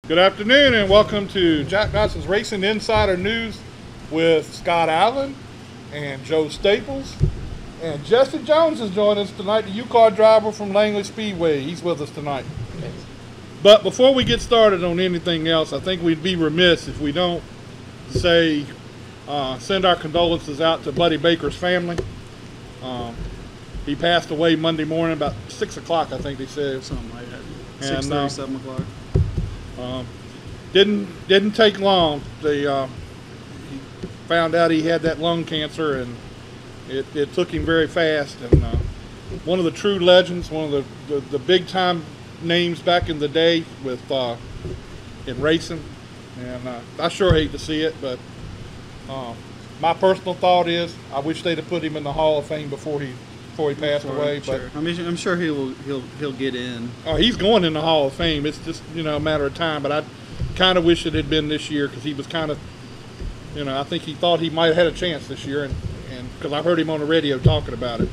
Good afternoon and welcome to Jack Dodsons Racing Insider News with Scott Allen and Joe Staples. And Jesse Jones is joining us tonight, the Ucar driver from LangleySpeedway. He's with us tonight. Thanks. But before we get started on anything else, I think we'd be remiss if we don't say, send our condolences out to Buddy Baker's family. He passed away Monday morning about 6 o'clock, I think they said. Something like that. 6:30, 7 o'clock. Didn't take long. He found out he had that lung cancer, and it took him very fast. And one of the true legends, one of the big time names back in the day with in racing. And I sure hate to see it, but my personal thought is I wish they'd have put him in the Hall of Fame before he passed away. Sure. But I mean, I'm sure he'll get in. Oh, he's going in the Hall of Fame. It's just a matter of time. But I kind of wish it had been this year because he was kind of, I think he thought he might have had a chance this year, and because I heard him on the radio talking about it.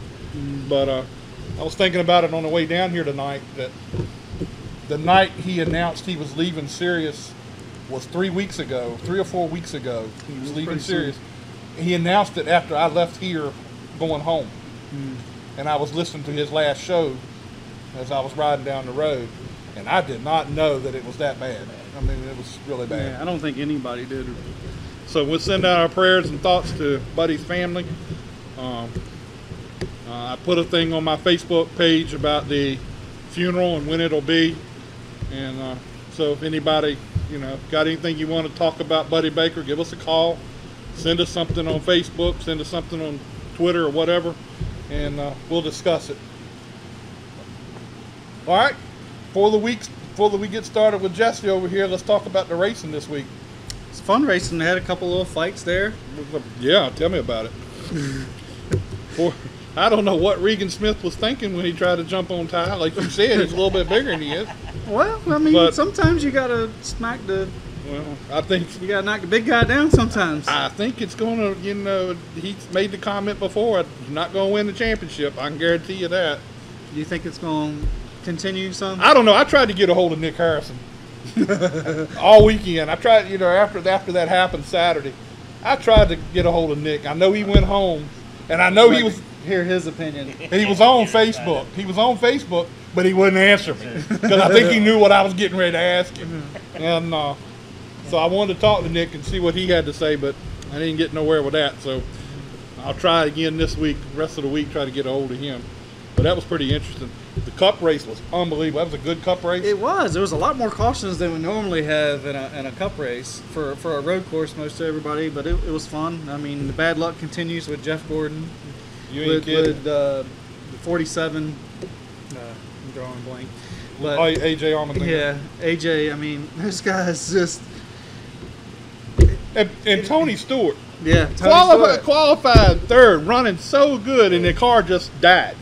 But I was thinking about it on the way down here tonight. That the night he announced he was leaving Sirius was 3 weeks ago, 3 or 4 weeks ago. He was leaving Sirius. He announced it after I left here going home. And I was listening to his last show as I was riding down the road, and I did not know that it was that bad. I mean, it was really bad. Yeah, I don't think anybody did. So we'll send out our prayers and thoughts to Buddy's family. I put a thing on my Facebook page about the funeral and when it'll be, and so if anybody, got anything you want to talk about Buddy Baker, give us a call, send us something on Facebook, send us something on Twitter or whatever, and we'll discuss it. All right, before we get started with Jesse over here, let's talk about the racing this week. It's fun racing. They had a couple little fights there. Yeah, tell me about it. I don't know what Regan Smith was thinking when he tried to jump on Ty. Like you said, he's a little bit bigger than he is. Well, I mean, sometimes you gotta smack the. Well, I think you gotta knock the big guy down sometimes. I think it's gonna, he's made the comment before, he's not gonna win the championship. I can guarantee you that. Do you think it's gonna continue some? I don't know. I tried to get a hold of Nick Harrison all weekend. I tried, after that happened Saturday, I tried to get a hold of Nick. I know he went home, and I know he was. Hear his opinion. He was on Facebook. But he wouldn't answer me because I think he knew what I was getting ready to ask him. And so I wanted to talk to Nick and see what he had to say, but I didn't get nowhere with that. So I'll try again this week, the rest of the week, try to get a hold of him. But that was pretty interesting. The Cup race was unbelievable. That was a good Cup race. It was. There was a lot more cautions than we normally have in a Cup race for a road course, most of everybody. But it was fun. I mean, the bad luck continues with Jeff Gordon. You ain't kidding. With the 47. I'm drawing a blank. But AJ Allmendinger. Yeah, AJ. I mean, this guy's just. And Tony Stewart. Yeah, qualified third, running so good, and the car just died.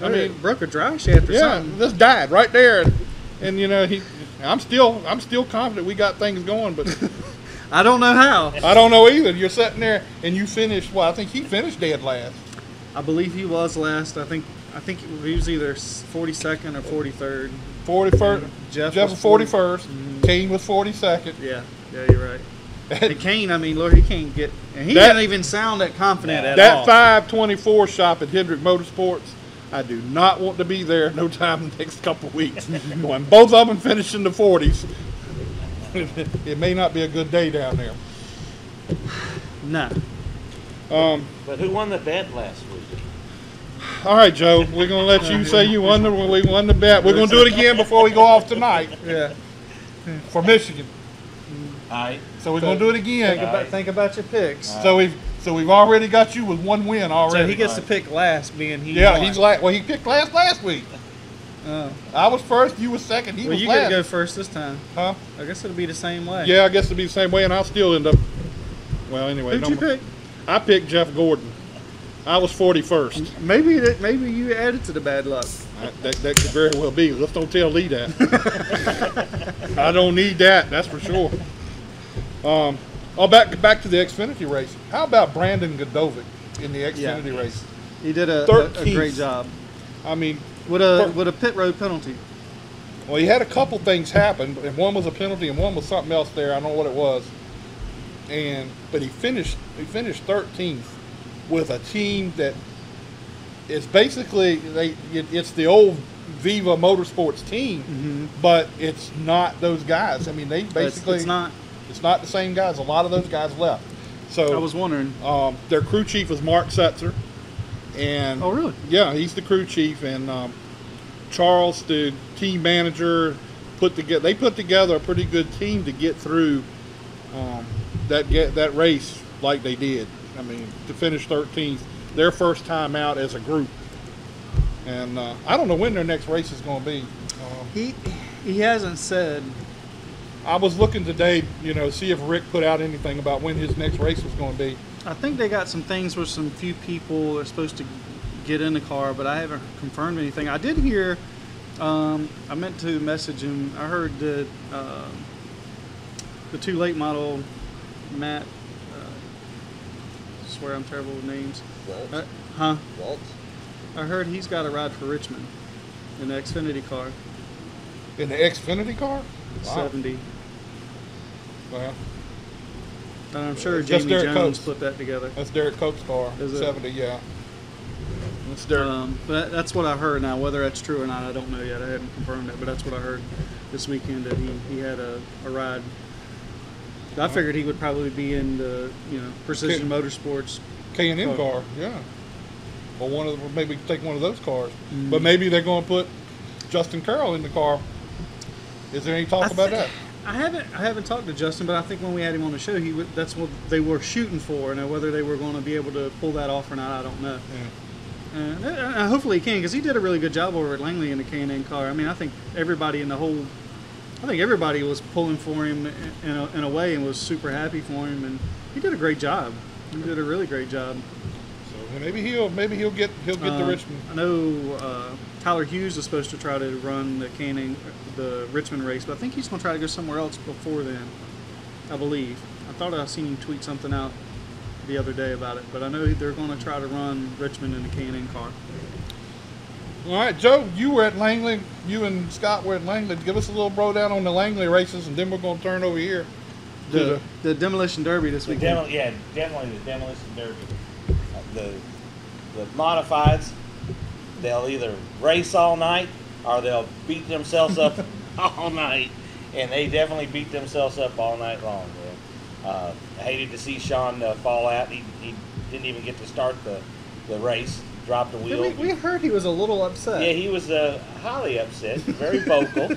I mean, broke a drive shaft or something. Yeah, just died right there, and I'm still confident we got things going, but I don't know how. I don't know either. You're sitting there and you finished. Well, I think he finished dead last. I believe he was last. I think he was either 42nd or 43rd. 41st. Jeff was 41st. Kane was 42nd. Yeah, you're right. And Kane, I mean, Lord, he can't get. And he didn't even sound that confident at all. That 524 shop at Hendrick Motorsports, I do not want to be there no time in the next couple of weeks. When both of them finish in the 40s, it may not be a good day down there. No. But who won the bet last week? All right, Joe. We're going to let you say we won the bet. We're going to do it again before we go off tonight. Yeah. For Michigan. All right. So we're going to do it again. Think about your picks. So we've already got you with one win already. So he gets to pick last, being he. Yeah, won. he's last. Well, he picked last week. I was first. You was second. He was you last. got to go first this time. Huh? I guess it'll be the same way. Yeah, I guess it'll be the same way, and I'll still end up. Well, anyway. Who'd you pick? I picked Jeff Gordon. I was 41st. Maybe you added to the bad luck. That could very well be. Let's don't tell Lee that. I don't need that. That's for sure. Back to the Xfinity race. How about Brandon Godovic in the Xfinity race? He did a great job. I mean, with a pit road penalty. Well, he had a couple things happen, and one was a penalty, and one was something else there. I don't know what it was. But he finished 13th with a team that is basically it's the old Viva Motorsports team, but it's not those guys. I mean, they basically it's not the same guys. A lot of those guys left. So I was wondering. Their crew chief was Mark Setzer, and oh really? Yeah, he's the crew chief, and Charles, the team manager, put together a pretty good team to get through that race like they did. I mean, to finish 13th, their first time out as a group. And I don't know when their next race is going to be. He hasn't said. I was looking today, see if Rick put out anything about when his next race was going to be. I think they got some things where some few people are supposed to get in the car, but I haven't confirmed anything. I did hear. I meant to message him. I heard that the 2 late model Matt. I swear I'm terrible with names. Waltz? I heard he's got a ride for Richmond in the Xfinity car. In the Xfinity car? Wow. 70. Well, and I'm sure Jamie Jones put that together. That's Derek Cope's car. Is 70, it? Yeah. That's Derek. But that's what I heard. Now, whether that's true or not, I don't know yet. I haven't confirmed that, but that's what I heard this weekend, that he had a ride. I figured he would probably be in the Precision Motorsports K&N car, yeah. Or maybe take one of those cars. But maybe they're going to put Justin Carroll in the car. Is there any talk about that? I haven't talked to Justin, but I think when we had him on the show, that's what they were shooting for. Now, whether they were going to be able to pull that off or not, I don't know. Yeah. Hopefully he can, because he did a really good job over at Langley in the K&N car. I mean, I think everybody was pulling for him in a way and was super happy for him, and he did a great job. He did a really great job. So maybe he'll get the Richmond. I know Tyler Hughes is supposed to try to run the Richmond race, but I think he's going to try to go somewhere else before then. I believe. I thought I seen him tweet something out the other day about it, but I know they're going to try to run Richmond in the K&N car. All right, Joe, you were at Langley. You and Scott were at Langley. Give us a little down on the Langley races, and then we're going to turn over here. The Demolition Derby this weekend. Definitely the Demolition Derby. The modifieds, they'll either race all night or they'll beat themselves up all night, and they definitely beat themselves up all night long. I hated to see Sean fall out. He didn't even get to start the race. Dropped the wheel. We heard he was a little upset. Yeah, he was highly upset, very vocal.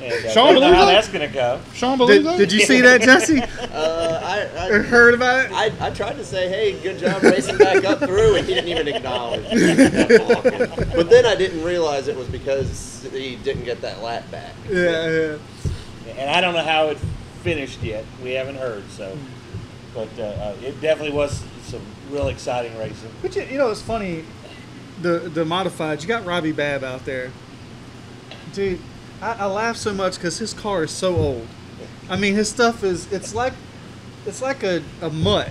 And Sean, don't know how that's going to go. Sean, believe that? Did you see that, Jesse? I heard about it. I tried to say, hey, good job racing back up through, and he didn't even acknowledge it. But then I didn't realize it was because he didn't get that lap back. Yeah. And I don't know how it finished yet. We haven't heard, so. But it definitely was some real exciting racing. But it's funny, the modified. You got Robbie Babb out there, dude. I laugh so much because his car is so old. I mean, his stuff it's like a mutt.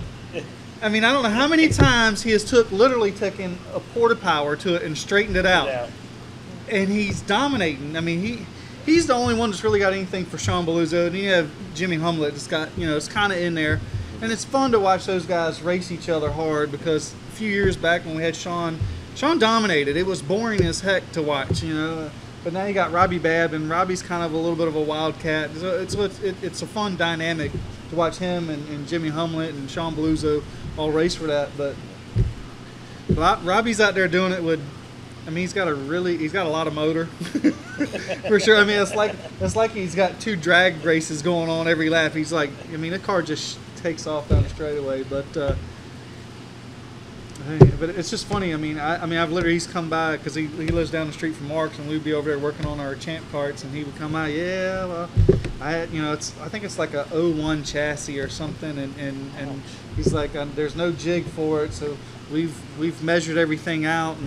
I mean, I don't know how many times he has literally taken a porta power to it and straightened it out. And he's dominating. I mean, he's the only one that's really got anything for Sean Belluzzo, and you have Jimmy Humlet that's got, it's kind of in there. And it's fun to watch those guys race each other hard, because a few years back when we had Sean dominated. It was boring as heck to watch, But now you got Robbie Babb, and Robbie's kind of a little bit of a wildcat. So it's a fun dynamic to watch him and Jimmy Humlet and Sean Belluzzo all race for that. But Robbie's out there doing it with. I mean, he's got a lot of motor, for sure. I mean, it's like he's got 2 drag races going on every lap. He's like, I mean, the car just takes off down the straightaway. But it's just funny. I mean, he's come by because he lives down the street from Mark's, and we'd be over there working on our champ carts, and he would come by. Yeah, well, I think it's like a 01 chassis or something, and he's like, there's no jig for it, so we've measured everything out,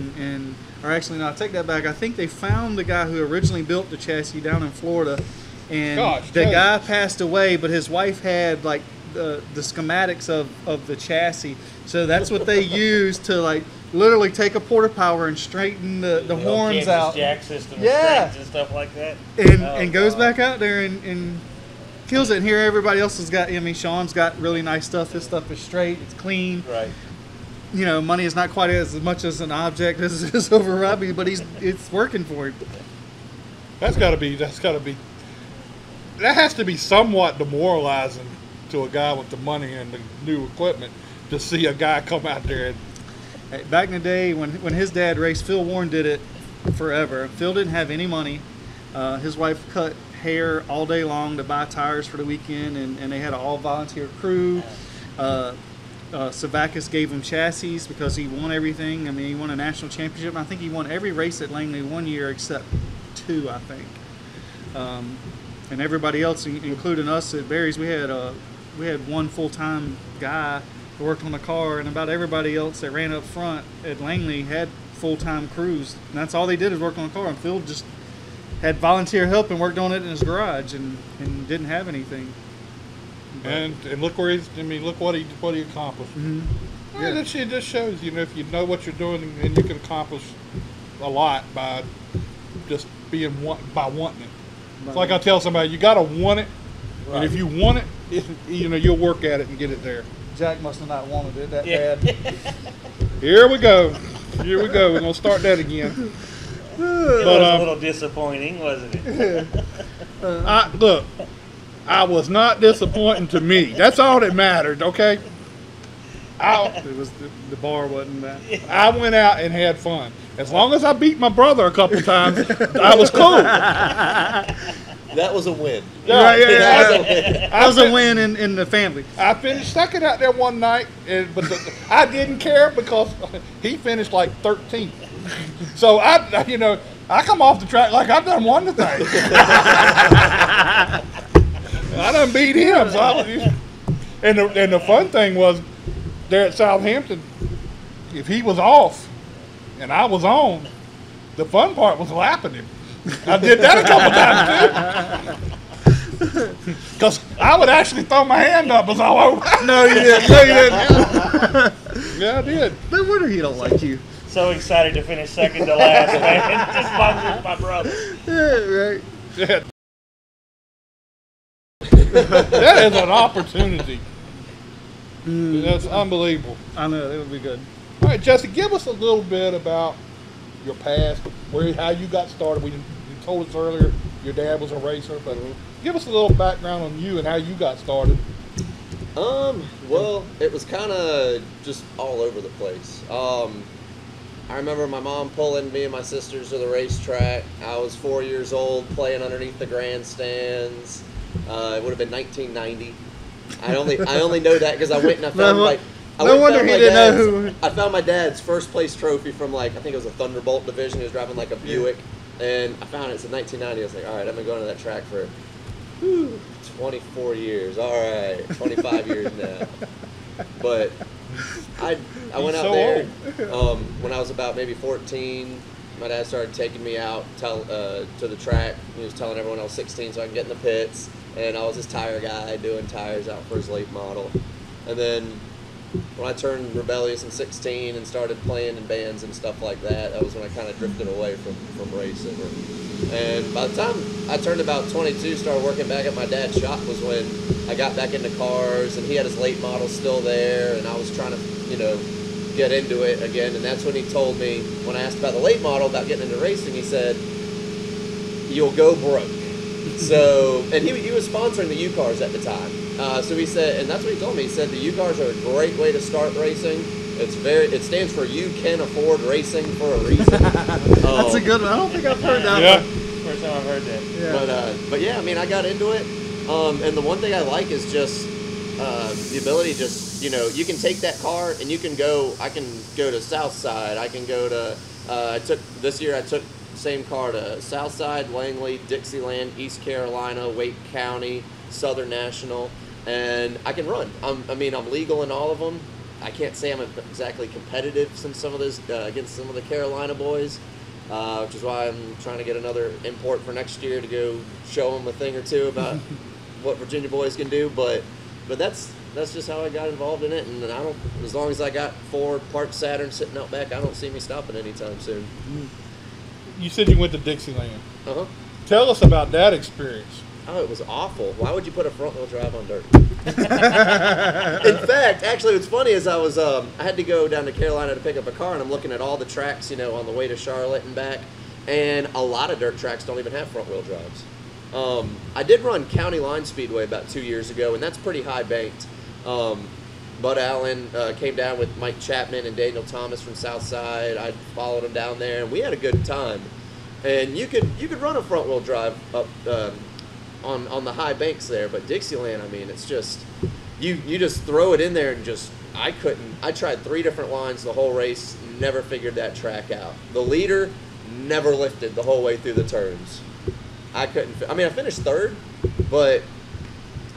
or actually, no, I take that back. I think they found the guy who originally built the chassis down in Florida, and the guy passed away, but his wife had like the schematics of the chassis, so that's what they used to like literally take a porta power and straighten the horns Kansas out. Jack system, Yeah. and stuff like that, And goes back out there and kills it. And here everybody else has got, I mean, Sean's got really nice stuff. His stuff is straight, it's clean. Right. You know, money is not quite as much as an object as it is over Robbie, but it's working for him. That has to be somewhat demoralizing to a guy with the money and the new equipment to see a guy come out there and. Hey, back in the day when his dad raced, Phil Warren did it forever. Phil didn't have any money. His wife cut hair all day long to buy tires for the weekend, and they had an all-volunteer crew. Savakis gave him chassis because he won everything. I mean, he won a national championship. I think he won every race at Langley one year except 2, I think. And everybody else, including us at Barry's, we had one full-time guy who worked on the car, and about everybody else that ran up front at Langley had full-time crews. And that's all they did is work on the car. And Phil just had volunteer help and worked on it in his garage and didn't have anything. But, and look where look what he accomplished. Mm-hmm. Yeah, that shit just shows, if you know what you're doing, and you can accomplish a lot by just by wanting it. It's like I tell somebody, you gotta want it, right. And if you want it, you'll work at it and get it there. Jack must have not wanted it that bad. Here we go. We're gonna start that again. It was a little disappointing, wasn't it? Look, I was not disappointing to me. That's all that mattered. Okay. It was the bar wasn't that. I went out and had fun. As long as I beat my brother a couple times, I was cool. That was a win. That was a win in the family. I finished second out there one night, but I didn't care because he finished like 13th. So I come off the track like I done won the thing. I done beat him. And the fun thing was there at Southampton, if he was off and I was on, the fun part was lapping him. I did that a couple times too. Because I would actually throw my hand up as all over. No, you didn't. No, you didn't. Yeah, I did. No wonder he don't like you. So excited to finish second to last, man. Just my brother. Yeah, right. Yeah. That is an opportunity. That's unbelievable. I know, that would be good. All right, Jesse, give us a little bit about your past, how you got started. You told us earlier your dad was a racer, but give us a little background on you and how you got started. Well, it was kind of just all over the place. I remember my mom pulling me and my sisters to the racetrack. I was 4 years old playing underneath the grandstands. It would have been 1990. I only know that because I went and I found I found my dad's first place trophy from I think it was a Thunderbolt division. He was driving like a Buick, and I found it's in 1990. I was like, all right, I've been going to that track for 24 years. All right, 25 years now. But I went out there when I was about maybe 14. My dad started taking me out to the track. He was telling everyone I was 16 so I can get in the pits. And I was his tire guy doing tires out for his late model. And then when I turned rebellious in 16 and started playing in bands and stuff like that, that was when I kind of drifted away from racing. And by the time I turned about 22, started working back at my dad's shop was when I got back into cars, and he had his late model still there, and I was trying to, get into it again. And that's when he told me, when I asked about the late model, about getting into racing, he said, "You'll go broke." So, and he was sponsoring the Ucars at the time. So he said, and that's what he told me. He said the Ucars are a great way to start racing. It stands for You Can Afford Racing for a reason. That's a good one. I don't think I've heard that one. First time I've heard that. Yeah. But yeah, I mean, I got into it. And the one thing I like is just the ability you can take that car and I can go to Southside. I can go to, this year I took same car to Southside, Langley, Dixieland, East Carolina, Wake County, Southern National, and I can run. I'm legal in all of them. I can't say I'm exactly competitive against some of the Carolina boys, which is why I'm trying to get another import for next year to go show them a thing or two about what Virginia boys can do. But that's that's just how I got involved in it. And I don't, as long as I got 4 parked Saturn sitting out back, I don't see me stopping anytime soon. You said you went to Dixieland. Uh-huh. Tell us about that experience. Oh, it was awful. Why would you put a front-wheel drive on dirt? In fact, actually, what's funny is I had to go down to Carolina to pick up a car, and I'm looking at all the tracks, on the way to Charlotte and back, and a lot of dirt tracks don't even have front-wheel drives. I did run County Line Speedway about 2 years ago, and that's pretty high banked. Bud Allen came down with Mike Chapman and Daniel Thomas from Southside. I followed him down there, and we had a good time. And you could run a front wheel drive up on the high banks there, but Dixieland, I mean, it's just you just throw it in there and just I tried 3 different lines the whole race, never figured that track out. The leader never lifted the whole way through the turns. I finished 3rd, but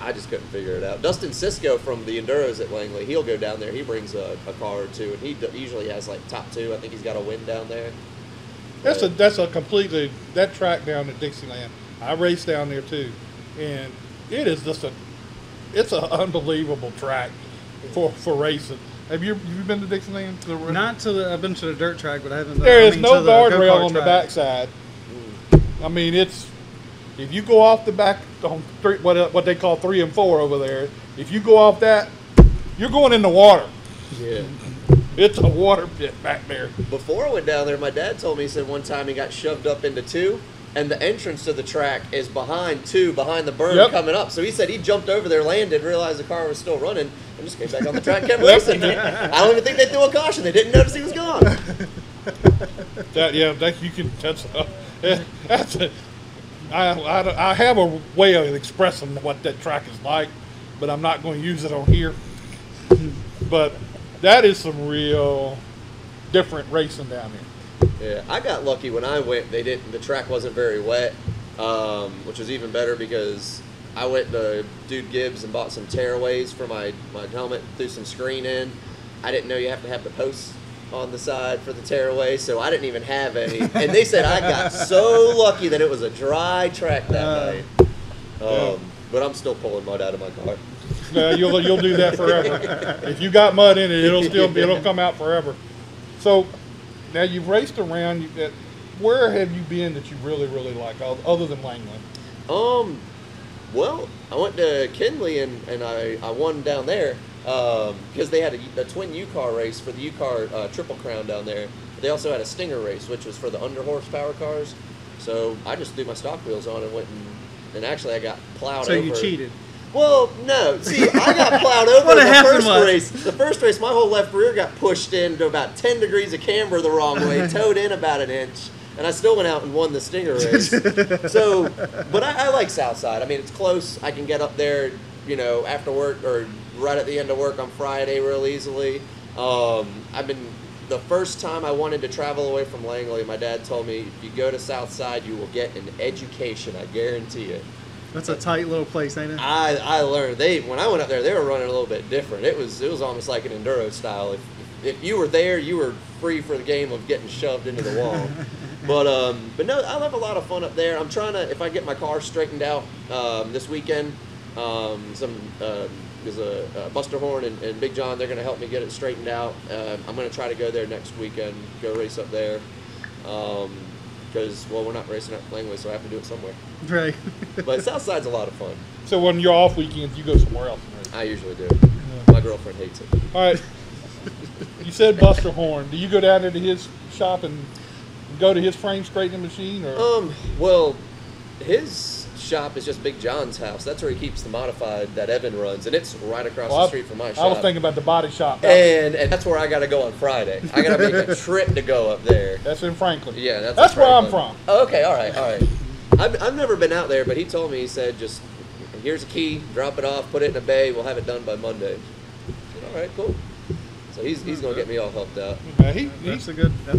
I just couldn't figure it out. Dustin Sisko from the Enduros at Langley, he'll go down there. He brings a car or two, and he usually has like top 2. I think he's got a win down there. That track down at Dixieland. I raced down there too, and it is just it's an unbelievable track for racing. Have you been to Dixieland? I've been to the dirt track, but I haven't. There is no guardrail on the backside. I mean, if you go off the back on what they call 3 and 4 over there, if you go off that, you're going in the water. Yeah. It's a water pit back there. Before I went down there, my dad told me, he said one time he got shoved up into 2, and the entrance to the track is behind 2, behind the berm coming up. So he said he jumped over there, landed, realized the car was still running, and just came back on the track, kept racing. I don't even think they threw a caution. They didn't notice he was gone. I have a way of expressing what that track is like, but I'm not going to use it on here. But that is some real different racing down there. Yeah, I got lucky when I went. The track wasn't very wet, which was even better because I went to Dude Gibbs and bought some tearaways for my helmet, threw some screen in. I didn't know you have to have the posts on the side for the tearaway, so I didn't even have any. And they said I got so lucky that it was a dry track that night. But I'm still pulling mud out of my car. You'll do that forever. If you got mud in it, it'll come out forever. So now you've raced around. Where have you been that you really, really like, other than Langley? Well, I went to Kinley and I won down there because they had a twin Ucar race for the Ucar Triple Crown down there. They also had a Stinger race, which was for the under horsepower cars. So I just threw my stock wheels on and went and actually I got plowed over. So you cheated? Well, no. See, I got plowed over the first race. The first race, my whole left rear got pushed into about 10 degrees of camber the wrong way, towed in about an inch, and I still went out and won the Stinger race. So, but I like Southside. I mean, it's close. I can get up there, after work or right at the end of work on Friday real easily. The first time I wanted to travel away from Langley, my dad told me, if you go to Southside, you will get an education, I guarantee it. That's a tight little place, ain't it? I learned when I went up there, they were running a little bit different. It was almost like an enduro style. If you were there, you were free for the game of getting shoved into the wall. But no, I'll have a lot of fun up there. I'm trying to, if I get my car straightened out this weekend, there's a Buster Horn and Big John, they're going to help me get it straightened out. I'm going to try to go there next weekend, go race up there. Because, we're not racing at Langley, so I have to do it somewhere. Right. But Southside's a lot of fun. So when you're off weekends, you go somewhere else and race? I usually do. Yeah. My girlfriend hates it. All right. You said Buster Horn. Do you go down into his shop and go to his frame straightening machine? Or? Well, his shop is just Big John's house. That's where he keeps the modified that Evan runs, and it's right across the street from my shop. I was thinking about the body shop. And that's where I got to go on Friday. I got to make a trip to go up there. That's in Franklin. Yeah, that's where I'm from. Oh, okay, all right. I've never been out there, but he told me, he said, just here's a key, drop it off, put it in a bay, we'll have it done by Monday. I said, all right, cool. So he's going to get me all helped out. Yeah, that's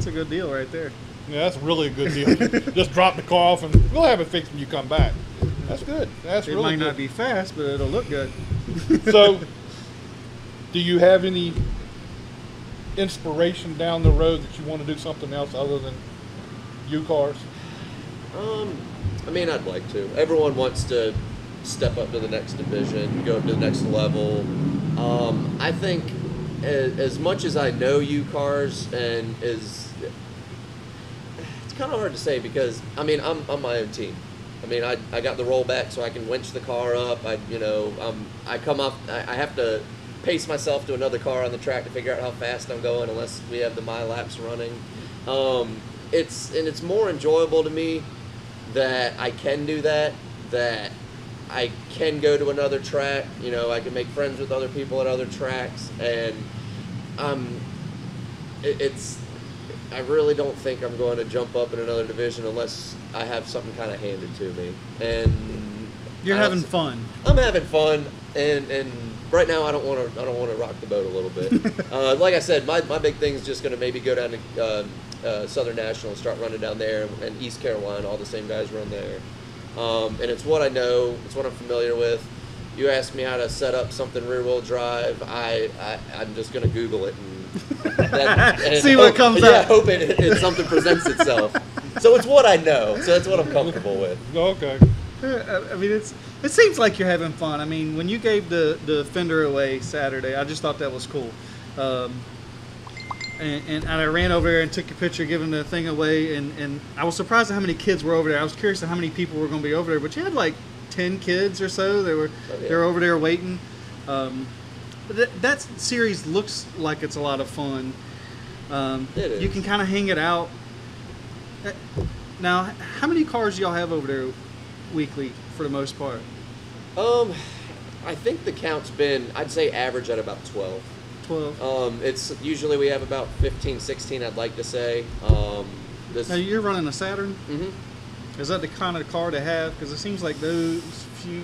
a good deal right there. Yeah, that's really a good deal. Just drop the car off and we'll have it fixed when you come back. That's good. That's really good. It might not be fast, but it'll look good. So, do you have any inspiration down the road that you want to do something else other than Ucars? I'd like to. Everyone wants to step up to the next division, go up to the next level. I think as much as I know Ucars, and it's kind of hard to say because I mean I'm my own team. I mean I got the rollback so I can winch the car up. I come off. I have to pace myself to another car on the track to figure out how fast I'm going unless we have the my laps running. It's more enjoyable to me that I can do that. That I can go to another track, I can make friends with other people at other tracks, and I really don't think I'm going to jump up in another division unless I have something kind of handed to me. And you're having fun. I'm having fun, and right now I don't want to rock the boat a little bit. Like I said, my big thing is just going to maybe go down to Southern National and start running down there, and East Carolina, all the same guys run there. And it's what I know, it's what I'm familiar with. You ask me how to set up something rear-wheel drive, I'm just going to Google it and see what comes up. Yeah, hope it something presents itself. So it's what I know, so that's what I'm comfortable with. Okay. I mean, it seems like you're having fun. I mean, when you gave the fender away Saturday, I just thought that was cool. And I ran over there and took a picture giving the thing away, and I was surprised at how many kids were over there. I was curious at how many people were going to be over there, but you had like 10 kids or so. They were over there waiting. But that series looks like it's a lot of fun. It is. You can kind of hang it out. Now, how many cars do y'all have over there weekly for the most part? I think the count's been, I'd say average at about 12. 12. It's usually we have about 15, 16, I'd like to say. Now you're running a Saturn? Mm-hmm. Is that the kind of car to have? Because it seems like those few.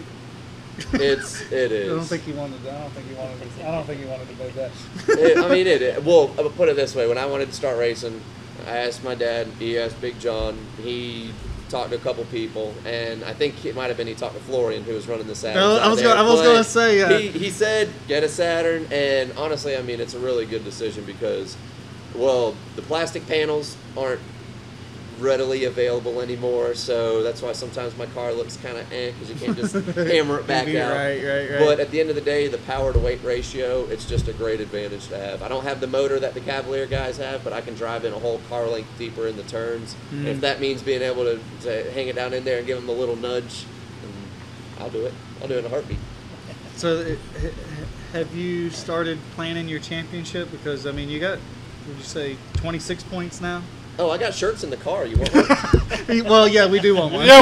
It is. I don't think he wanted to do that. I mean, well, I'll put it this way. When I wanted to start racing, I asked my dad. He asked Big John. He talked to a couple people, and I think it might have been he talked to Florian, who was running the Saturn. I was going to say, he said get a Saturn, and honestly, I mean, it's a really good decision because, well, the plastic panels aren't readily available anymore, so that's why sometimes my car looks kind of because you can't just hammer it back out. Right. But at the end of the day, the power to weight ratio, it's just a great advantage to have. I don't have the motor that the Cavalier guys have, but I can drive in a whole car length deeper in the turns. And if that means being able to hang it down in there and give them a little nudge, I'll do it. I'll do it in a heartbeat. So have you started planning your championship? Because, I mean, you got, would you say, 26 points now? Oh, I got shirts in the car. You want one? Well, yeah, we do want one. Yeah,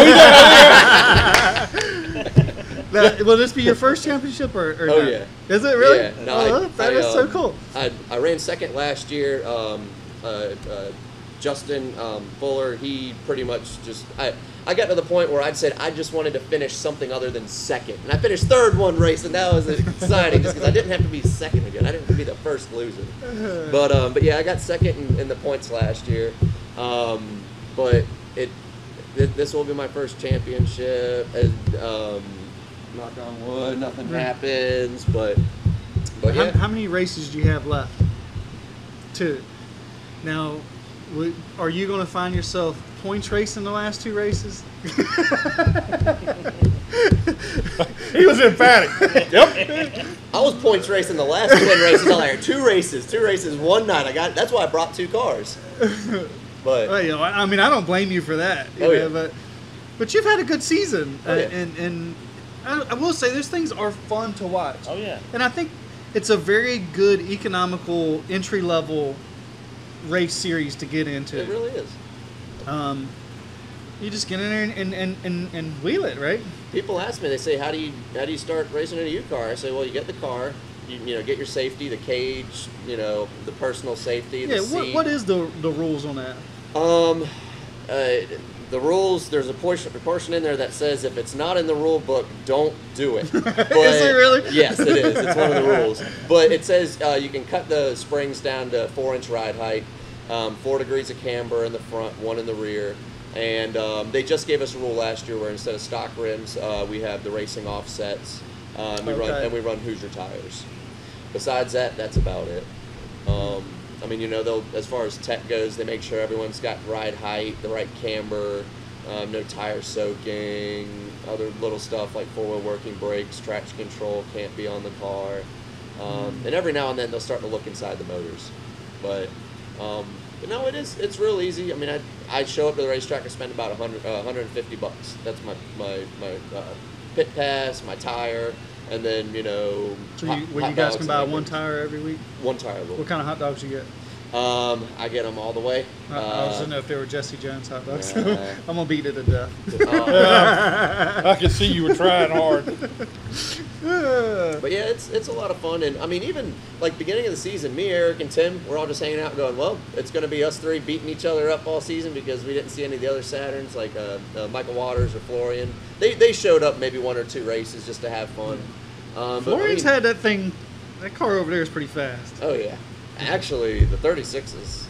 we do. Will this be your first championship or Oh, not? yeah. Is it really? Yeah. No, that is so cool. I ran second last year. Justin Fuller, he pretty much just... I got to the point where I'd said I just wanted to finish something other than second. And I finished third one race, and that was exciting just because I didn't have to be second again. I didn't have to be the first loser. But yeah, I got second in the points last year. But this will be my first championship. And, knock on wood, nothing happens. But yeah. How many races do you have left? 2. Now, are you going to find yourself points racing the last 2 races? He was emphatic. Yep. I was points racing the last 10 races. I had 2 races one night. That's why I brought 2 cars. But well, I mean, I don't blame you for that. Yeah. But you've had a good season, yeah. and I will say those things are fun to watch. Oh yeah. And I think it's a very good economical entry level race series to get into. it really is. You just get in there and wheel it, right? People ask me, they say, how do you start racing in a Ucar? I say, well, you get the car, you get your safety, the cage, the personal safety, the seat. What is the rules on that? The rules, there's a portion in there that says if it's not in the rule book, don't do it. But, is it really? Yes, it is. It's one of the rules. But it says you can cut the springs down to 4-inch ride height, 4 degrees of camber in the front, 1 in the rear. And they just gave us a rule last year where instead of stock rims, we have the racing offsets. We run Hoosier tires. Besides that, that's about it. I mean, they'll, as far as tech goes, they make sure everyone's got ride height, the right camber, no tire soaking, other little stuff like 4-wheel working brakes, traction control can't be on the car. And every now and then they'll start to look inside the motors. But no, it's real easy. I mean, I show up to the racetrack, I spend about $150. That's my pit pass, my tire, and then, you know. So you guys can buy one tire every week? One tire. What kind of hot dogs you get? I get them all the way. I was wondering if they were Jesse Jones hot dogs. I'm gonna beat it to death. I can see you were trying hard. But yeah, it's a lot of fun, and I mean, even like beginning of the season, me, Eric, and Tim, we're all just hanging out, going, well, it's going to be us three beating each other up all season because we didn't see any of the other Saturns, like Michael Waters or Florian. They showed up maybe 1 or 2 races just to have fun. Florian's had that thing. That car over there is pretty fast. Oh yeah. Actually, the 36s,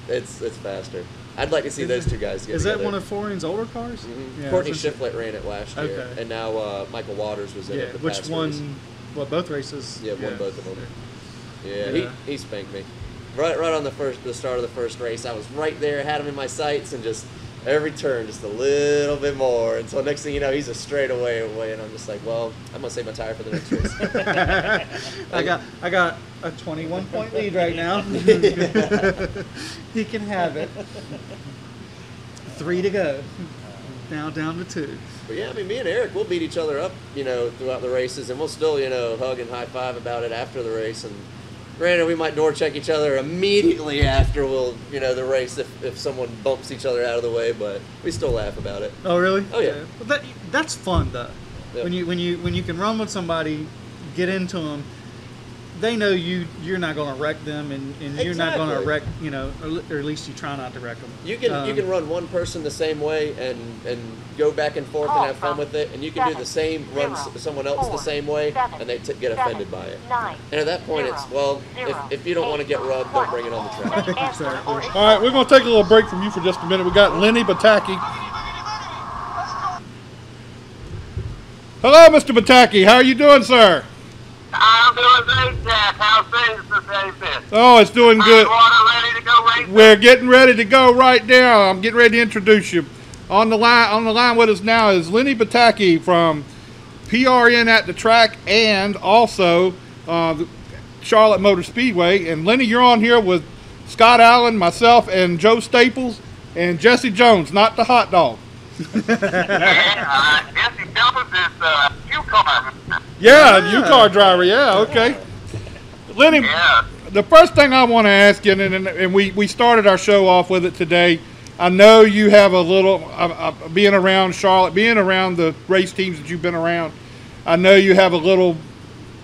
it's faster. I'd like to see those 2 guys get together. That one of Florian's older cars? Mm-hmm. Yeah, Courtney Shiflett ran it last year, okay. And now Michael Waters was in it. The which past won? race. Well, both races. Yeah, won both of them. Yeah, he spanked me. Right on the start of the first race, I was right there, had him in my sights, and just every turn just a little bit more. And so next thing you know, he's a straightaway away, and I'm just like, well, I'm gonna save my tire for the next race. I got a 21-point lead right now. He can have it. 3 to go. Now down to 2. But yeah, I mean, me and Eric, we'll beat each other up, you know, throughout the races, and we'll still, you know, hug and high five about it after the race. And granted, we might door check each other immediately after the race if someone bumps each other out of the way, but we still laugh about it. Oh really? Oh yeah. Well, that's fun though. Yep. When you can run with somebody, get into them. They know you're not going to wreck them, and you're not going to wreck, you know, or at least you try not to wreck them. You can run one person the same way and go back and forth and have fun with it, and you can do the same, run someone else the same way, and they get offended by it. And at that point, it's, well, if you don't want to get rubbed, don't bring it on the track. Exactly. All right, we're going to take a little break from you for just a minute. We got Lenny Batycki. Hello, Mr. Batycki. How are you doing, sir? I'm doing great, Jack. How's things today been? Oh, it's doing good. Ready to go racing? We're getting ready to go right now. I'm getting ready to introduce you. On the line with us now is Lenny Batycki from PRN at the Track and also the Charlotte Motor Speedway. And Lenny, you're on here with Scott Allen, myself, and Joe Staples, and Jesse Jones, not the hot dog. Jesse Jones is Ucar. Yeah, Ucar driver. Yeah, okay. Lenny, the first thing I want to ask you, and we started our show off with it today. I know you have a little, being around Charlotte, being around the race teams that you've been around, I know you have a little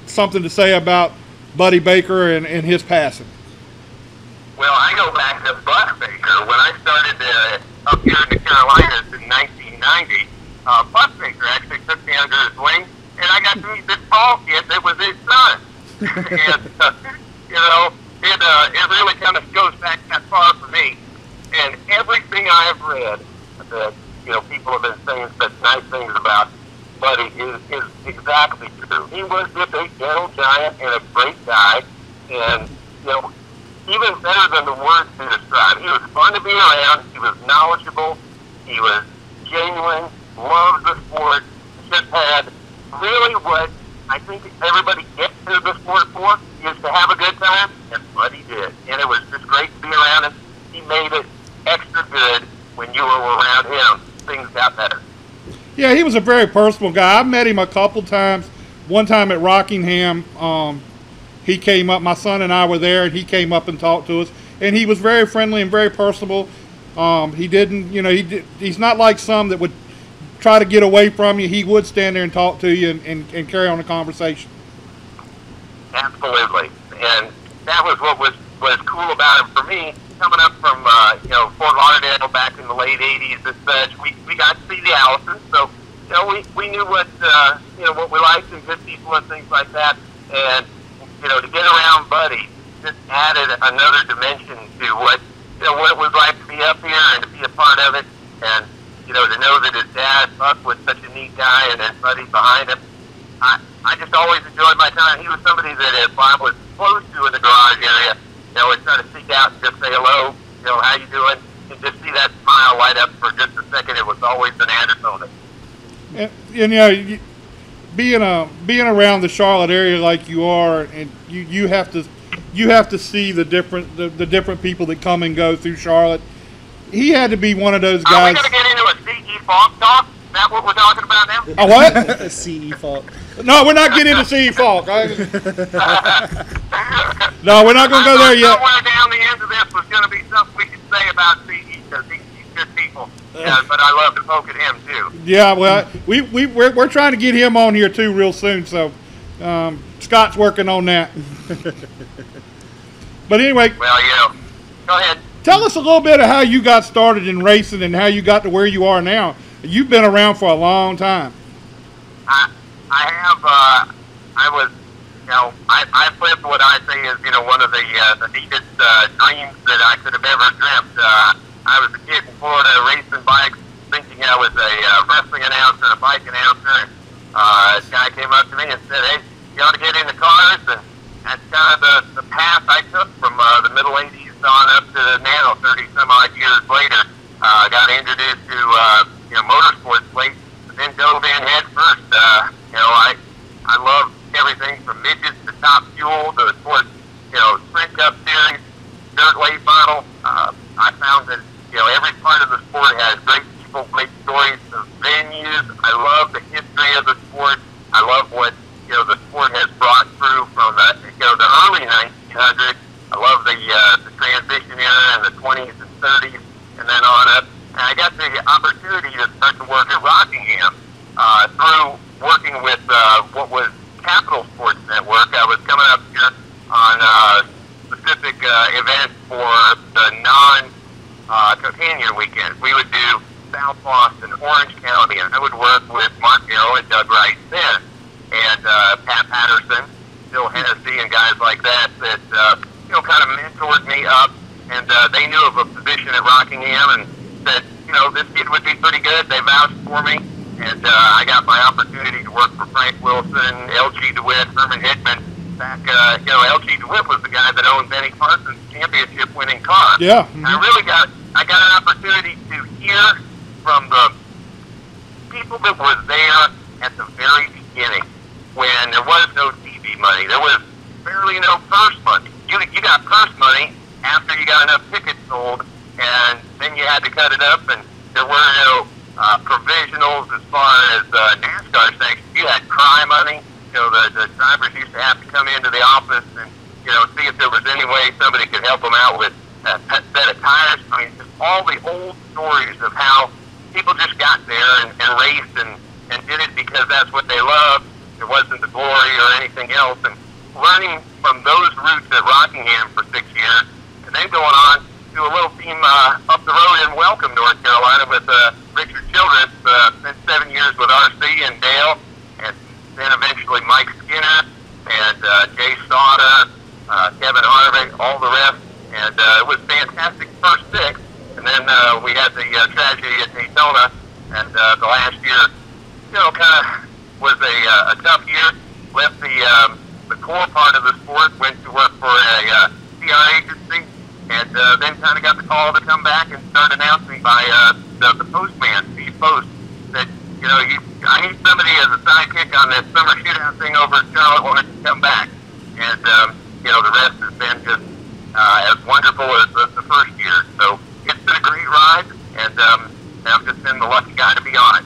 something to say about Buddy Baker and his passing. Well, I go back to Buck Baker. When I started up here in the Carolinas in 1990, Buck Baker actually took me under his wing, and I got to meet this ball kid that was his son. And, you know, it really kind of goes back that far for me. And everything I have read that, you know, people have been saying such nice things about Buddy is exactly true. He was just a gentle giant and a great guy, and, you know, even better than the words to describe. He was fun to be around. He was knowledgeable. He was genuine, loved the sport, just had really what I think everybody gets to the sport for is to have a good time, and Buddy did. And it was just great to be around him. He made it extra good when you were around him. Things got better. Yeah, he was a very personal guy. I met him a couple times. One time at Rockingham, he came up, my son and I were there, and he came up and talked to us. And he was very friendly and very personable. He didn't, you know, he's not like some that would try to get away from you. He would stand there and talk to you and carry on a conversation. Absolutely. And that was what was cool about him for me. Coming up from, you know, Fort Lauderdale back in the late 80s and such, we got to see the Allisons. So, you know, we knew what, you know, what we liked and good people and things like that. And, you know, to get around Buddy just added another dimension to what, you know, what it was like to be up here and to be a part of it. And, you know, to know that his dad, Buck, was such a neat guy and then Buddy behind him. I just always enjoyed my time. He was somebody that if I was close to in the garage area, you know, I'd try to seek out and just say hello, you know, how you doing? And just see that smile light up for just a second. It was always an undertone. And you know, being around the Charlotte area like you are, and you have to see the different people that come and go through Charlotte. He had to be one of those guys. Are we going to get into a CE Falk talk? Is that what we're talking about now? A what? A CE Falk. No, we're not getting into CE Falk. No, we're not going to go there yet. Somewhere down the end of this was going to be something we could say about CE, because he's good people. Yeah, but I love to poke at him too. Yeah, well, we're trying to get him on here too real soon. So Scott's working on that. But anyway, well, go ahead. Tell us a little bit of how you got started in racing and how you got to where you are now. You've been around for a long time. I lived what I say is, one of the neatest dreams that I could have ever dreamt. I was a kid in Florida racing bikes, thinking I was a wrestling announcer and a bike announcer. A guy came up to me and said, "Hey, you ought to get into cars," and that's kind of the path I took from the middle 80s on up to now, 30 some odd years later. Got introduced to motorsports late, but then dove in head first. I love everything from midgets to Top Fuel to the sports, Sprint Cup Series, Dirt Late Model. I found that every part of the sport has great people, great stories, the venues. I love the history of the sport. I love what the sport has brought through from the early 1900s. I love the transition era in the 20s and 30s, and then on up. And I got the opportunity to start to work at Rockingham through working with what was Capital Sports Network. I was coming up here on specific events for the non-companion weekends. We would do South Boston, Orange County, and I would work with Mark Darrow and Doug Rice then, and Pat Patterson, Bill Hennessy, and guys like that kind of mentored me up, and they knew of a position at Rockingham and said, this kid would be pretty good. They vouched for me, and I got my opportunity to work for Frank Wilson, L.G. DeWitt, Herman Hickman. Back, L.G. DeWitt was the guy that owned Benny Carson's championship-winning car. Yeah. Mm-hmm. I got an opportunity to hear from the people that were there at the very beginning when there was no TV money. There was barely no purse money. You got purse money after you got enough tickets sold, and then you had to cut it up, and there were no provisionals as far as NASCAR sanctions. You had cry money. The drivers used to have to come into the office and, see if there was any way somebody could help them out with a set of tires. I mean, just all the old stories of how people just got there and raced and did it because that's what they loved. It wasn't the glory or anything else. And learning from those roots at Rockingham for 6 years, and then going on to a little team up the road in Welcome, North Carolina, with Richard Childress. Spent 7 years with RC and Dale, and then eventually Mike Skinner and Jay Sauter, Kevin Harvick, all the rest. And it was fantastic first 6. And then we had the tragedy at Daytona, and the last year, kind of was a tough year. Left the core part of the sport, went to work for a PR agency, and then kind of got the call to come back and start announcing by the postman, Steve Post, that, I need somebody as a sidekick on this summer shootout thing over in Charlotte. Why don't you come back? And, the rest has been just as wonderful as the first year. So it's been a great ride, and I've just been the lucky guy to be on it.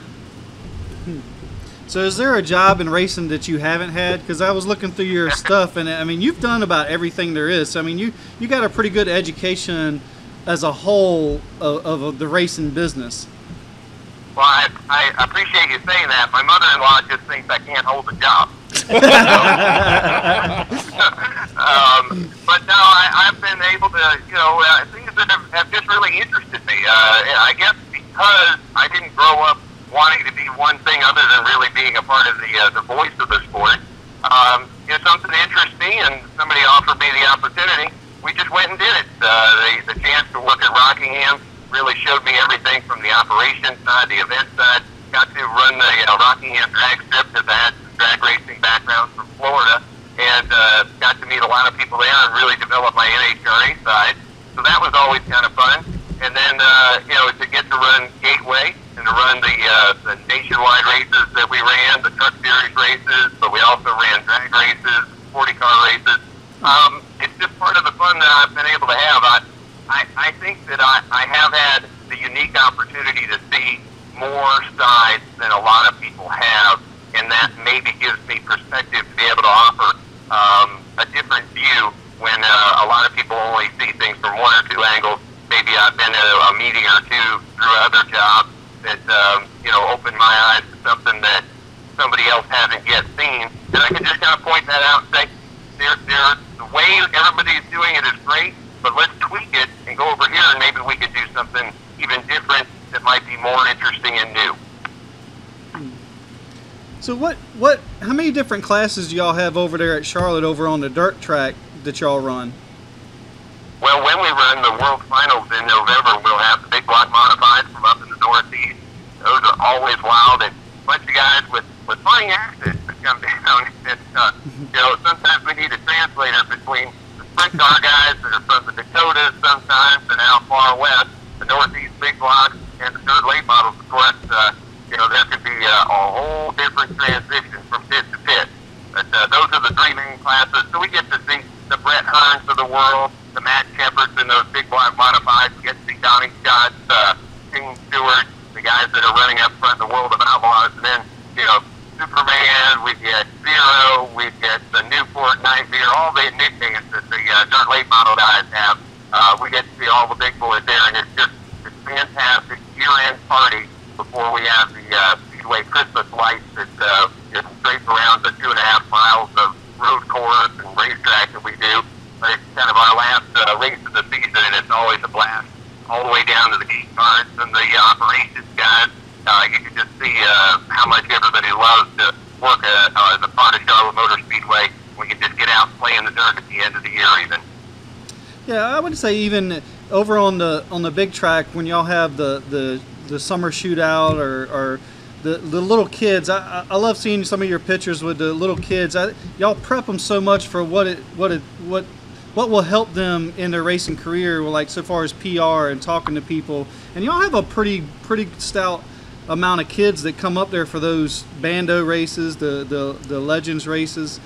So is there a job in racing that you haven't had? Because I was looking through your stuff, and I mean, you've done about everything there is. So I mean, you got a pretty good education as a whole of the racing business. Well, I appreciate you saying that. My mother-in-law just thinks I can't hold a job. But no, I've been able to, things that have just really interested me. I guess because I didn't grow up wanting to be one thing other than really being a part of the voice of the sport. Something interests me, and somebody offered me the opportunity. We just went and did it. The chance to work at Rockingham really showed me everything from the operations side, the event side. Got to run the Rockingham drag strip because I had some drag racing background from Florida, and got to meet a lot of people there and really develop my NHRA side. So that was always kind of fun. And then, to get to run Gateway and to run the nationwide races that we ran, the Truck Series races, I've been to a meeting or two through other jobs that, opened my eyes to something that somebody else hasn't yet seen. And I can just kind of point that out and say, the way everybody's doing it is great, but let's tweak it and go over here and maybe we could do something even different that might be more interesting and new. So how many different classes do y'all have over there at Charlotte over on the dirt track that y'all run? Well, when we run the World Finals in November, we'll have the big block modifieds from up in the Northeast. Those are always wild, and a bunch of guys with funny accents that come down. And, sometimes we need a translator between the sprint car guys that are from the Dakotas sometimes and out far west, the Northeast big blocks, and the dirt late models, of course. There could be a whole different transition from pit to pit. But those are the three main classes. So we get to see the Brett Hearns of the world, the Matt Shepherds in those big block modifieds. We get to see Donnie Scott, King Stewart, the guys that are running up front in the world of outlaws. And then, Superman, we get Zero, we get the Newport Nightmare, all the nicknames that the dirt late model guys have. We get to see all the big boys there, and it's fantastic year-end party before we have the Speedway Christmas lights that strafe around the 2.5 miles of road course and racetrack that we do. But it's kind of our last race of the season, and it's always a blast. All the way down to the gate cards and the operations guys. You can just see how much everybody loves to work as a part of Charlotte Motor Speedway. We can just get out and play in the dirt at the end of the year even. Yeah, I would say even over on the big track when y'all have the summer shootout or the little kids. I love seeing some of your pictures with the little kids. Y'all prep them so much for what will help them in their racing career, like so far as PR and talking to people. And y'all have a pretty stout amount of kids that come up there for those Bando races, the Legends races.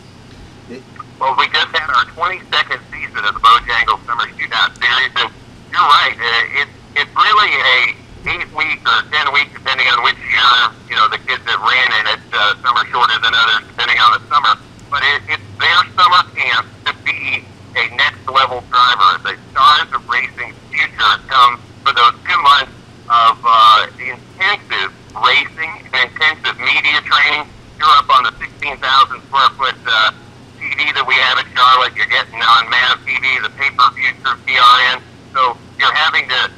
Well, we just had our 22nd season of the Bojangles Summer Shootout Series, and you're right. It's really a 8-week or 10-week, depending on which year, the kids that ran in it. Some are shorter than others, depending on the summer. But it's their summer camp to be a next-level driver. The stars of racing's future come for those 2 months of intensive racing and intensive media training. You're up on the 16,000 square foot TV that we have at Charlotte. You're getting on MAV TV, the pay-per-view through PRN. So you're having to,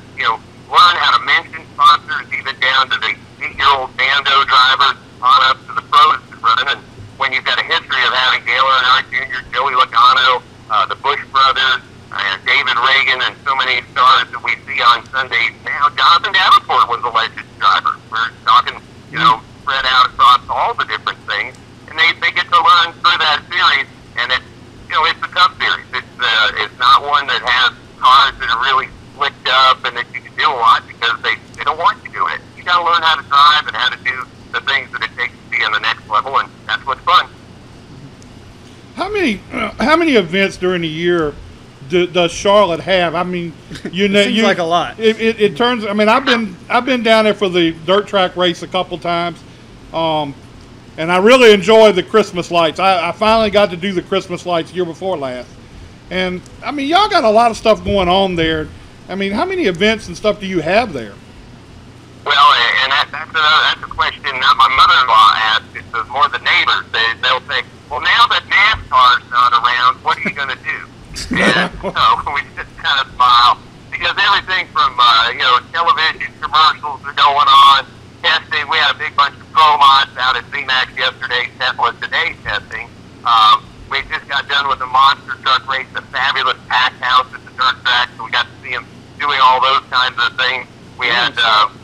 learn how to mention sponsors, even down to the 8-year-old Bando drivers on up to the pros to run. And when you've got a history of having Dale Earnhardt Jr., Joey Logano, the Bush brothers, and David Reagan, and so many stars that we see on Sundays now. Jonathan Davenport was a legend driver. We're talking, spread out across all the different things, and they get to learn through that series. And it's a tough series. It's not one that has cars that are really slicked up and that you can do a lot because they don't want you doing it. You got to learn how to drive and how to do the things that it takes to be on the next level, and that's what's fun. How many events during the year does Charlotte have? I mean, seems like a lot. It turns. I mean, I've been down there for the dirt track race a couple times, and I really enjoy the Christmas lights. I finally got to do the Christmas lights year before last, and I mean, y'all got a lot of stuff going on there. I mean, how many events and stuff do you have there? Well, and that's a question that my mother-in-law asked. It's more the neighbors. They'll say, well, now that NASCAR's not around, what are you going to do? And so we just kind of smile because everything from, television commercials are going on, testing. We had a big bunch of pro mods out at ZMAX yesterday. That was today's testing. We just got done with the monster truck race, the fabulous packed house at the dirt track, so we got to see them doing all those kinds of things. We had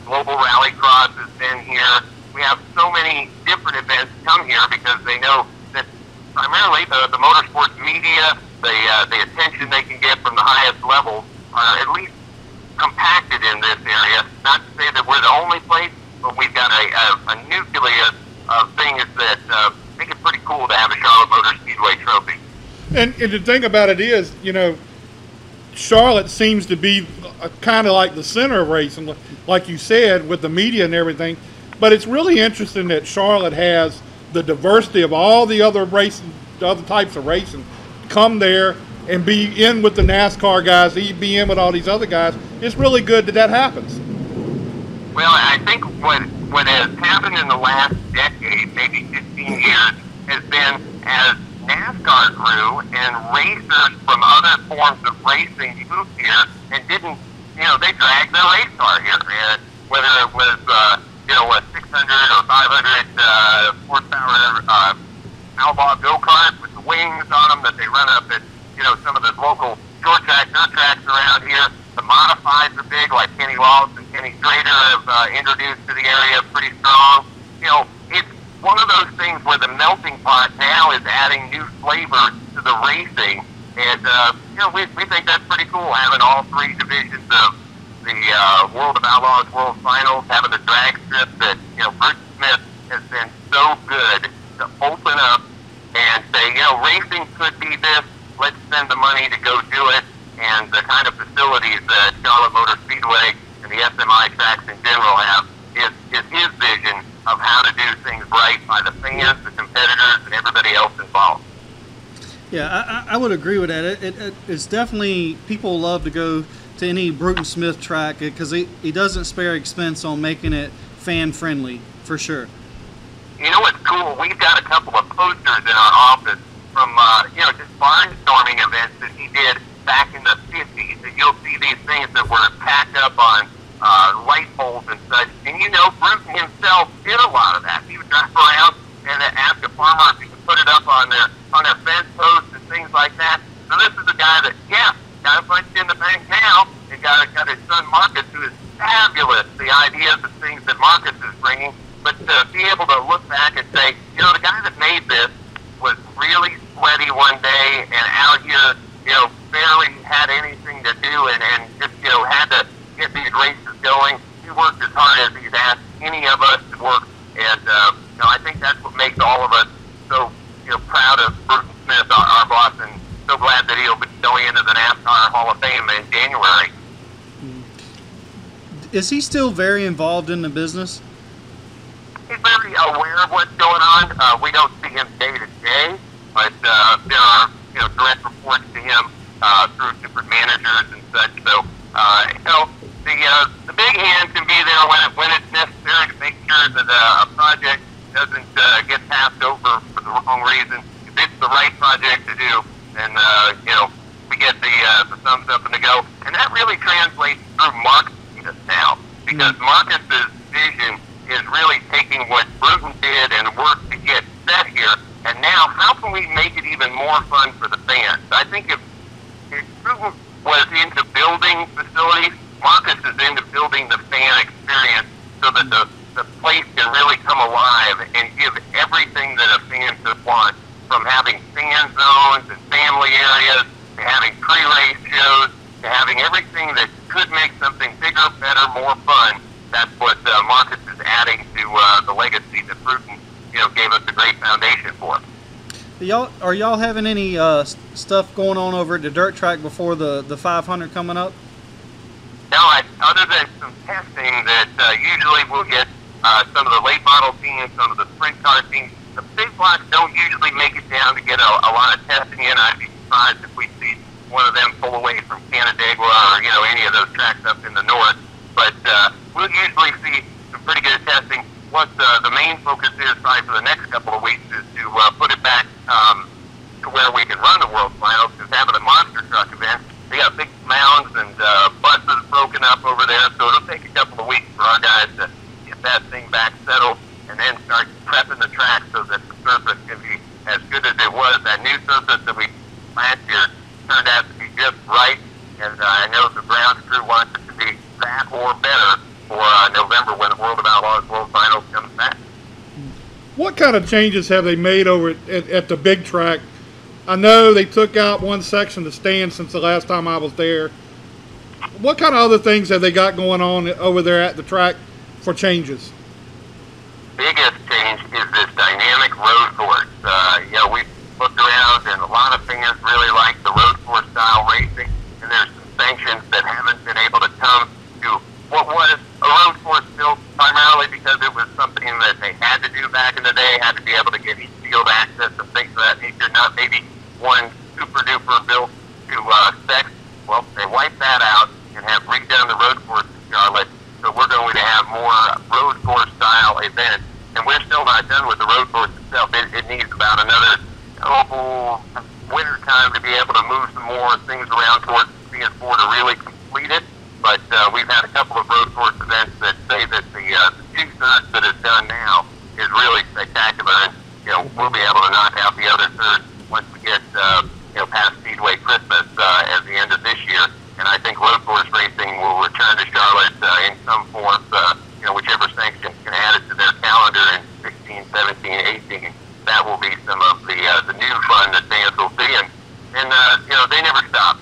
Global Rallycross has been here. We have so many different events come here because they know that primarily the motorsports media, the attention they can get from the highest levels are at least compacted in this area. Not to say that we're the only place, but we've got a nucleus of things that make it pretty cool to have a Charlotte Motor Speedway trophy. And the thing about it is, Charlotte seems to be kind of like the center of racing, like you said, with the media and everything. But it's really interesting that Charlotte has the diversity of all the other racing, the other types of racing, come there and be in with the NASCAR guys, be in with all these other guys. It's really good that that happens. Well, I think what has happened in the last decade, maybe 15 years, has been as NASCAR grew and racers from other forms of racing moved here and didn't, they dragged their race car here. And whether it was, a 600 or 500 horsepower outlaw go-kart with the wings on them that they run up at, some of the local short track, dirt tracks around here. The modifieds are big, like Kenny Wallace and Kenny Strader have introduced to the area pretty strong. It's one of those things where the melting pot now is adding new flavor to the racing. And, we think that's pretty cool, having all three divisions of the World of Outlaws World Finals, having the drag strip that, Bruce Smith has been so good to open up and say, racing could be this, let's spend the money to go do it. And the kind of facilities that Charlotte Motor Speedway and the SMI tracks in general have is his vision of how to do things right by the fans, the competitors, and everybody else involved. Yeah, I would agree with that. It's definitely, people love to go to any Bruton Smith track because he doesn't spare expense on making it fan-friendly, for sure. You know what's cool? We've got a couple of posters in our office from, just barnstorming events that he did back in the 50s, and you'll see these things that were packed up on light poles and such. And Bruton himself did a lot of that. He would drive around and ask a farmer if he could put it up on their fence posts and things like that. So this is a guy that, got a bunch in the bank now, and got his son Marcus, who is fabulous. The ideas and things that Marcus is bringing, but to be able to look back and say, the guy that made this was really sweaty one day and out here, barely had anything to do and just, had to get these races going. He worked as hard as he's asked any of us to work. And, I think that's what makes all of us so, proud of Bruton Smith, our boss, and so glad that he'll be going into the NASCAR Hall of Fame in January. Is he still very involved in the business? He's very aware of what's going on. We don't see him day to day, but there are, direct reports to him through different managers and such. So, the big hand can be there when it's necessary to make sure that a project doesn't get passed over for the wrong reason. If it's the right project to do, then we get the thumbs up and the go. And that really translates through Marcus now, because Marcus's vision is really taking what Bruton did and worked to get set here, and now how can we make it even more fun for the fans? I think if Bruton was into building facilities, Marcus is into building the fan experience so that the place can really come alive and give everything that a fan could want, from having fan zones and family areas to having pre-race shows to having everything that could make something bigger, better, more fun. That's what Marcus is adding to the legacy that Bruton, gave us a great foundation for. Are y'all having any stuff going on over at the dirt track before the 500 coming up? No, other than some testing that usually we'll get some of the late model teams, some of the sprint car teams. The big blocks don't usually make it down to get a lot of testing in. I'd be surprised if we see one of them pull away from Canandaigua or any of those tracks up in the north. But we'll usually see some pretty good testing. What the main focus is probably for the next couple of weeks is to put it back to where we can run the World Finals, because having a monster truck event, they got big mounds and buses broken up over there, so it'll take a couple of weeks for our guys to get that thing back settled and then start prepping the track so that the surface can be as good as it was. That new surface that we last year turned out to be just right, and I know the ground crew wants it to be that or better for November when the World of Outlaws World Finals comes back. What kind of changes have they made over at the big track? I know they took out one section of the stand since the last time I was there. What kind of other things have they got going on over there at the track for changes? Biggest change is this dynamic road course. We've looked around, and a lot of fans really like the road course style racing, and there's some sanctions that haven't been able to come to what was a road course built primarily because it was something that they had to do back in the day, had to be able to get field access and things of that nature, not maybe one super duper built specs, well, they wiped that out and have redone the road course in Charlotte. So we're going to have more road course style events. And we're still not done with the road course itself. It needs about another winter time to be able to move some more things around towards CN4 to really complete it. But we've had a couple of road course events that say that the two-thirds that is done now is really spectacular. And, we'll be able to knock out the other third once we get, past Speedway Christmas at the end of this year. And I think road course racing will return to Charlotte in some form, whichever sanction can add it to their calendar in 16, 17, 18. That will be some of the new fun that fans will see. And they never stop.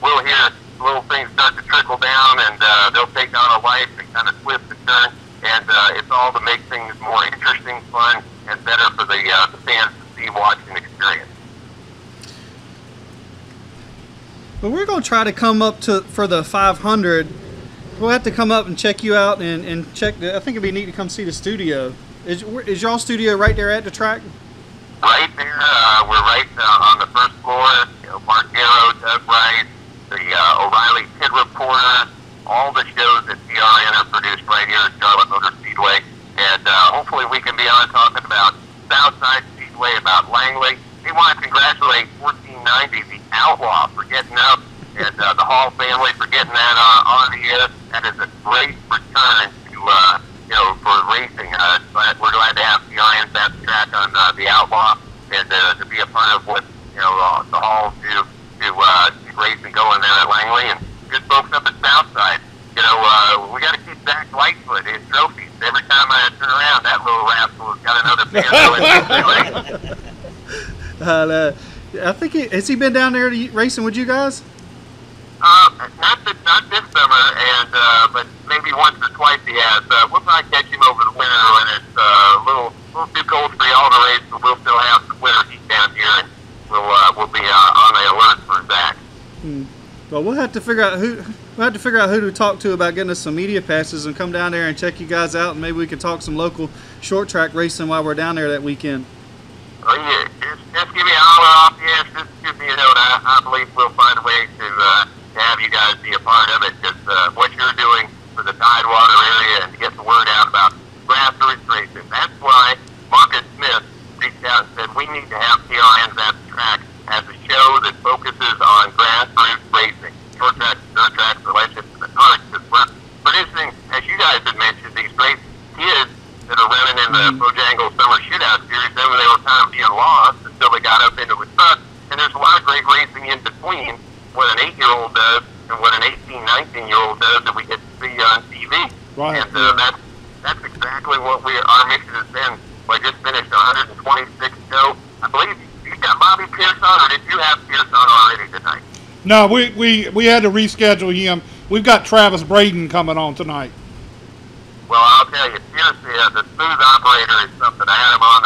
We'll hear little things start to trickle down, and they'll take on a life and kind of twist and turn. And it's all to make things more interesting, fun, and better for the fans to see, watch, and experience. But we're going to try to come up for the 500. We'll have to come up and check you out and check. I think it'd be neat to come see the studio. Is y'all studio right there at the track? Right there. We're right on the first floor. Mark Garrow, Doug Rice, the O'Reilly Pit Reporter, all the shows at TRN are produced right here at Charlotte Motor Speedway. And hopefully we can be on talking about Southside Speedway, about Langley. We want to congratulate 1490, the Outlaw, for getting up, and the Hall family for getting that on the air. That is a great return to, for racing. We're glad to have TRN at the track on the Outlaw, and to be a part of what, the Hall do to keep racing going there at Langley. And good folks up at Southside. We got to keep Zach Lightfoot in trophies. Every time I turn around, that little rascal has got another fan. I think has he been down there racing with you guys? Not this summer, and but maybe once or twice he has. We'll probably catch him over the winter when it's a little too cold for y'all to race, but we'll still have some winter heat down here, and we'll be on the alert for Zach. Well, we'll have to figure out who to talk to about getting us some media passes and come down there and check you guys out, and maybe we can talk some local short track racing while we're down there that weekend. Oh yeah, just give me a holler off the air. Just give me a note. I believe we'll find a way to have you guys be a part of it. Just what you're doing for the Tidewater area and to get the word out about grassroots racing. That's why Marcus Smith reached out and said we need to have TRNs at the track as a show that focuses on grassroots racing, short track, dirt track, relationships, and art. Because we're producing, as you guys had mentioned, these great kids that are running in the Bojangles Summer Shootout Series. Then they were kind of being lost until they got up into a truck. And there's a lot of great racing in between what an 8-year-old does and what an 18, 19-year-old does that we get to see on TV. Right. And that's exactly what our mission has been. I just finished 126 show. I believe you got Bobby Pierce on, or did you have Pierce on already tonight? No, we had to reschedule him. We've got Travis Braden coming on tonight. Well, I'll tell you, Pierce, the smooth operator is something. I had him on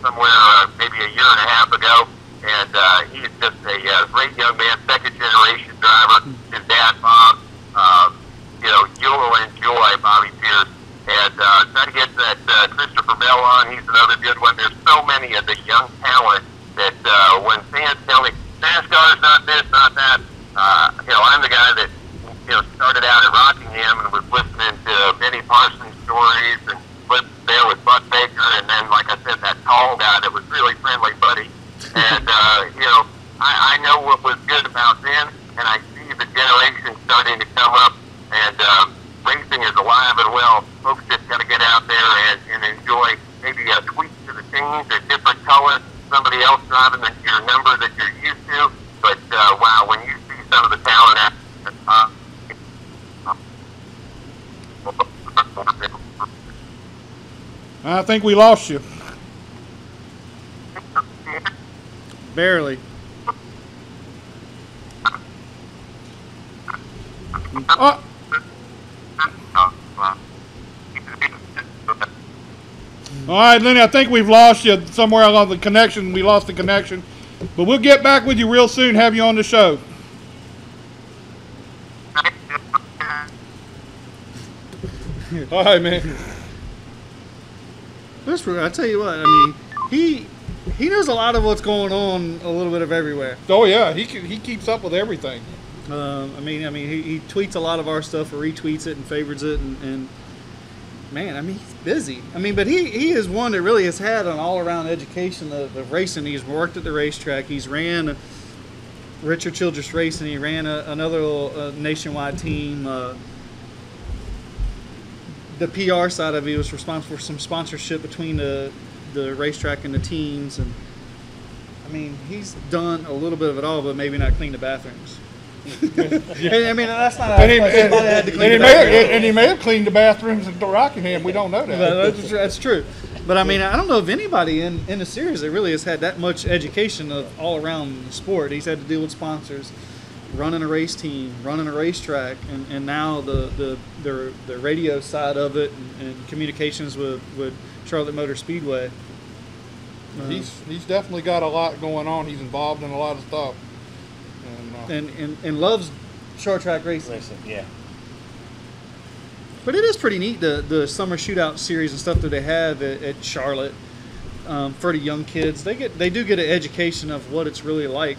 somewhere maybe a year and a half ago, and he is just a great young man, second-generation driver. His dad, Bob, you'll enjoy Bobby Pierce. And try to get that Christopher Bell on. He's another good one. There's so many of the young talent that when fans tell me, NASCAR's not this, not that, I'm the guy that started out at Rockingham and was listening to Benny Parsons stories and was there with Buck Baker, and then, like I said, that tall guy that was really friendly, Buddy. And, I know what was good about then, and I see the generation starting to come up, and racing is alive and well. Folks just got to get out there and enjoy maybe a tweak to the change, a different color, somebody else driving your number that you're used to. But, wow, when you see some of the talent out I think we lost you. Barely. Oh. All right, Lenny, I think we've lost you somewhere along the connection. We lost the connection. But we'll get back with you real soon, have you on the show. All right, man. I tell you what, I mean, he knows a lot of what's going on, a little bit of everywhere. Oh yeah, he keeps up with everything. I mean, he tweets a lot of our stuff, or retweets it and favorites it, and man, I mean, he's busy. I mean, but he is one that really has had an all-around education of racing. He's worked at the racetrack. He's ran Richard Childress Racing. He ran another little nationwide team. The PR side of it, he was responsible for some sponsorship between the racetrack and the teams, and I mean, he's done a little bit of it all, but maybe not clean the bathrooms. I mean, that's not. And he may have cleaned the bathrooms at Rockingham. We don't know that. That's true. But I mean, I don't know of anybody in the series that really has had that much education of all around the sport. He's had to deal with sponsors, running a race team, running a racetrack, and now the radio side of it, and communications with Charlotte Motor Speedway. He's definitely got a lot going on. He's involved in a lot of stuff. And loves short track racing. Yeah. But it is pretty neat, the summer shootout series and stuff that they have at Charlotte for the young kids. They do get an education of what it's really like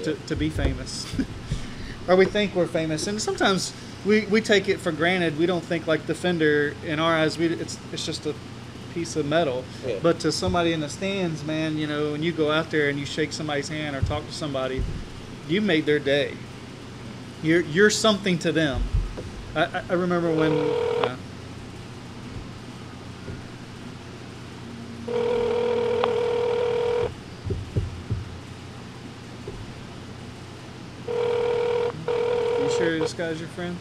to be famous, or we think we're famous. And sometimes we take it for granted. We don't think like the fender in our eyes. It's just a piece of metal. Yeah. But to somebody in the stands, man, you know, when you go out there and you shake somebody's hand or talk to somebody, you made their day. You're something to them. I remember when you sure this guy's your friend?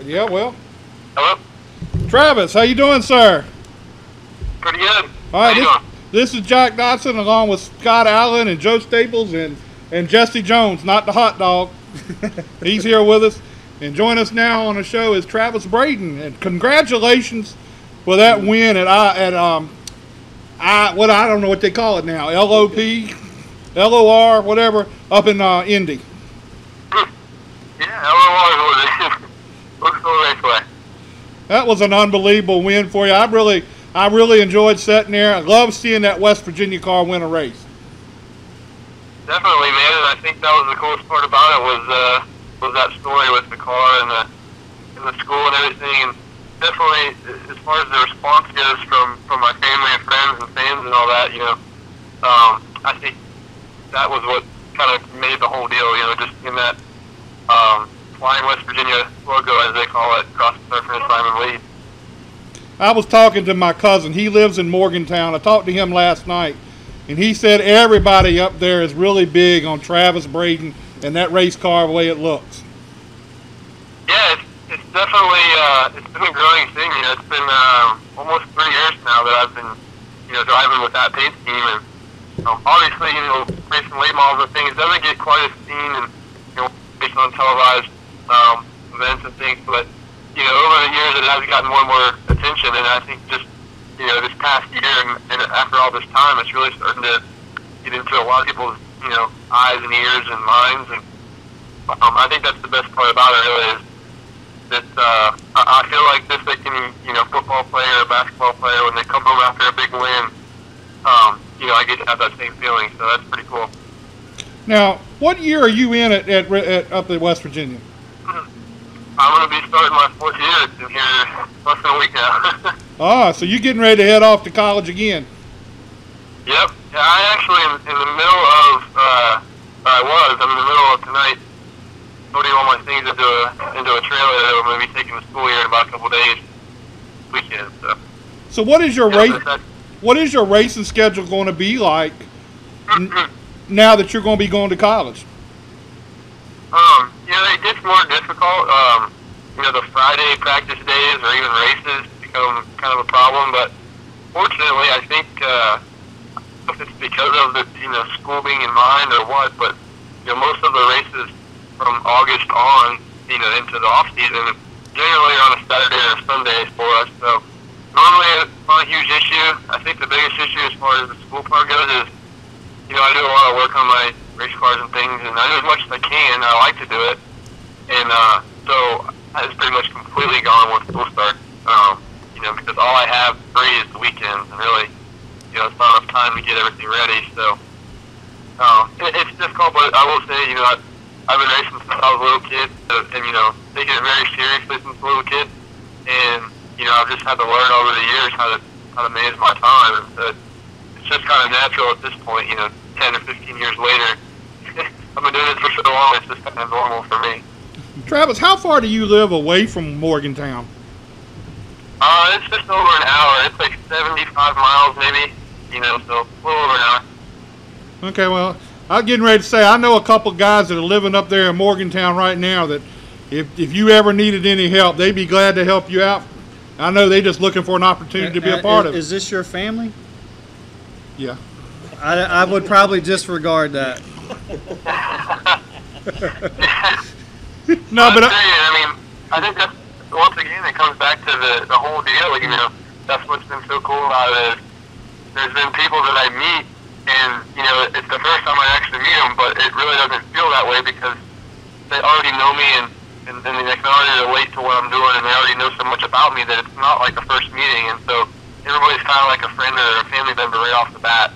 Yeah, well. Hello? Travis, how you doing, sir? Pretty good. All right, How you doing? this is Jack Dodson along with Scott Allen and Joe Staples and Jesse Jones, not the hot dog. He's here with us. And join us now on the show is Travis Braden. And congratulations for that win at I don't know what they call it now, LOP, LOR, whatever, up in Indy. Yeah, LOR looks so Raceway. That was an unbelievable win for you. I really enjoyed sitting there. I love seeing that West Virginia car win a race. Definitely, man, and I think that was the coolest part about it was that story with the car and the school and everything. And definitely, as far as the response goes from my family and friends and fans and all that, you know, I think that was what kind of made the whole deal. You know, just in that flying West Virginia logo, as they call it, across the finish line and lead. I was talking to my cousin. He lives in Morgantown. I talked to him last night, and he said everybody up there is really big on Travis Braden and that race car the way it looks. Yeah, it's definitely it's been a growing thing. You know, it's been almost 3 years now that I've been, you know, driving with that paint scheme, and obviously, you know, racing late models and things doesn't get quite as seen, and you know, based on televised events and things, but you know, over the years it has gotten more and more attention, and I think just, you know, this past year and after all this time, it's really starting to get into a lot of people's, you know, eyes and ears and minds, and I think that's the best part about it, really, is that I feel like this, like any, you know, football player or basketball player, when they come home after a big win, you know, I get to have that same feeling, so that's pretty cool. Now, what year are you in at up at West Virginia? I'm going to be starting my 4th year in here less than a week now. So you're getting ready to head off to college again. Yep. Yeah, I actually am in the middle of, I'm in the middle of tonight loading all my things into a trailer that I'm going to be taking to school here in about a couple of days, weekend. So what is your racing schedule going to be like now that you're going to be going to college? You know, it gets more difficult. You know, the Friday practice days or even races become kind of a problem, but fortunately, I think if it's because of the, you know, school being in mind or what, but you know, most of the races from August on, you know, into the off season generally are on a Saturday or Sunday for us. So normally it's not a huge issue. I think the biggest issue as far as the school part goes is, you know, I do a lot of work on my race cars and things, and I do as much as I can. I like to do it, and so it's pretty much completely gone once school starts. You know, because all I have free is the weekends, and really, it's not enough time to get everything ready. So it's difficult, but I will say, I've been racing since I was a little kid, and taking it very seriously since a little kid, and I've just had to learn over the years how to manage my time. And so it's just kind of natural at this point, 10 or 15 years later. I've been doing this for so long, it's just kind of normal for me. Travis, how far do you live away from Morgantown? It's just over an hour. It's like 75 miles maybe, so a little over an hour. Okay, well, I'm getting ready to say, I know a couple guys that are living up there in Morgantown right now that if you ever needed any help, they'd be glad to help you out. I know they're just looking for an opportunity to be a part of it. Is this your family? Yeah. I would probably disregard that. No, but I think that's, once again, it comes back to the whole deal. That's what's been so cool about it. Is there's been people that I meet, and it's the first time I actually meet them, but it really doesn't feel that way because they already know me and they can already relate to what I'm doing, and they already know so much about me that it's not like a first meeting, and so everybody's kind of like a friend or a family member right off the bat.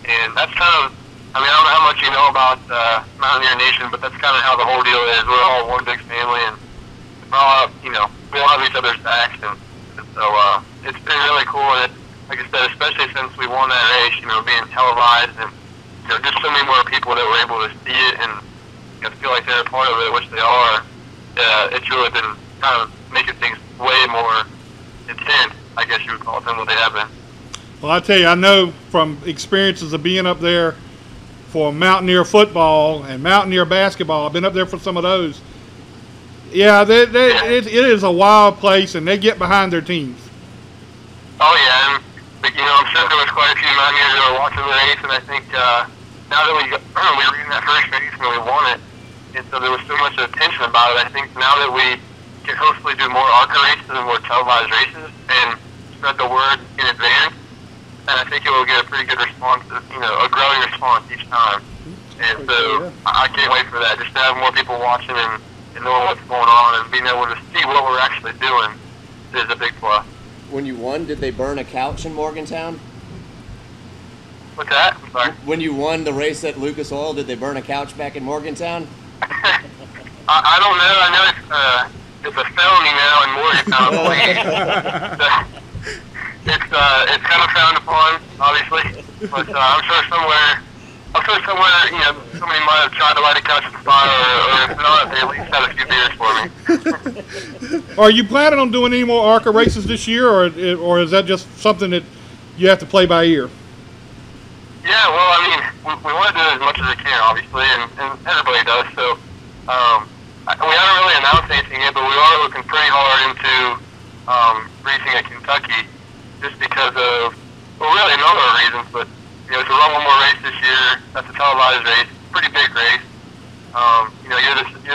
And that's kind of, I don't know how much you know about Mountaineer Nation, but that's kind of how the whole deal is. We're all one big family, and we're all, we all have each other's backs, and so it's been really cool. And like I said, especially since we won that race, being televised, and just so many more people that were able to see it and feel like they're a part of it, which they are. It's really been kind of making things way more intense, I guess you would call it, than what they have been. Well, I tell you, I know from experiences of being up there for Mountaineer football and Mountaineer basketball. I've been up there for some of those. Yeah, it is a wild place, and they get behind their teams. Oh, yeah, and I'm sure there was quite a few Mountaineers that were watching the race, and I think now that we were in that first race and we won it, and so there was so much attention about it, I think now that we can hopefully do more ARCA races and more televised races and spread the word in advance, and I think it will get a pretty good response, a growing response each time. And so I can't wait for that, just to have more people watching and knowing what's going on and being able to see what we're actually doing is a big plus. When you won, did they burn a couch in Morgantown? What's that? I'm sorry. When you won the race at Lucas Oil, did they burn a couch back in Morgantown? I don't know. I know it's a felony now in Morgantown. It's kind of frowned upon, obviously, but I'm sure somewhere, somebody might have tried to light a couch on fire, or if not, they at least had a few beers for me. Are you planning on doing any more ARCA races this year, or is that just something that you have to play by ear? Yeah, well, we want to do as much as we can, obviously, and everybody does. So we haven't really announced anything yet, but we are looking pretty hard into racing at Kentucky, just because of, really a number of reasons, but to run one more race this year, that's a televised race, pretty big race. You're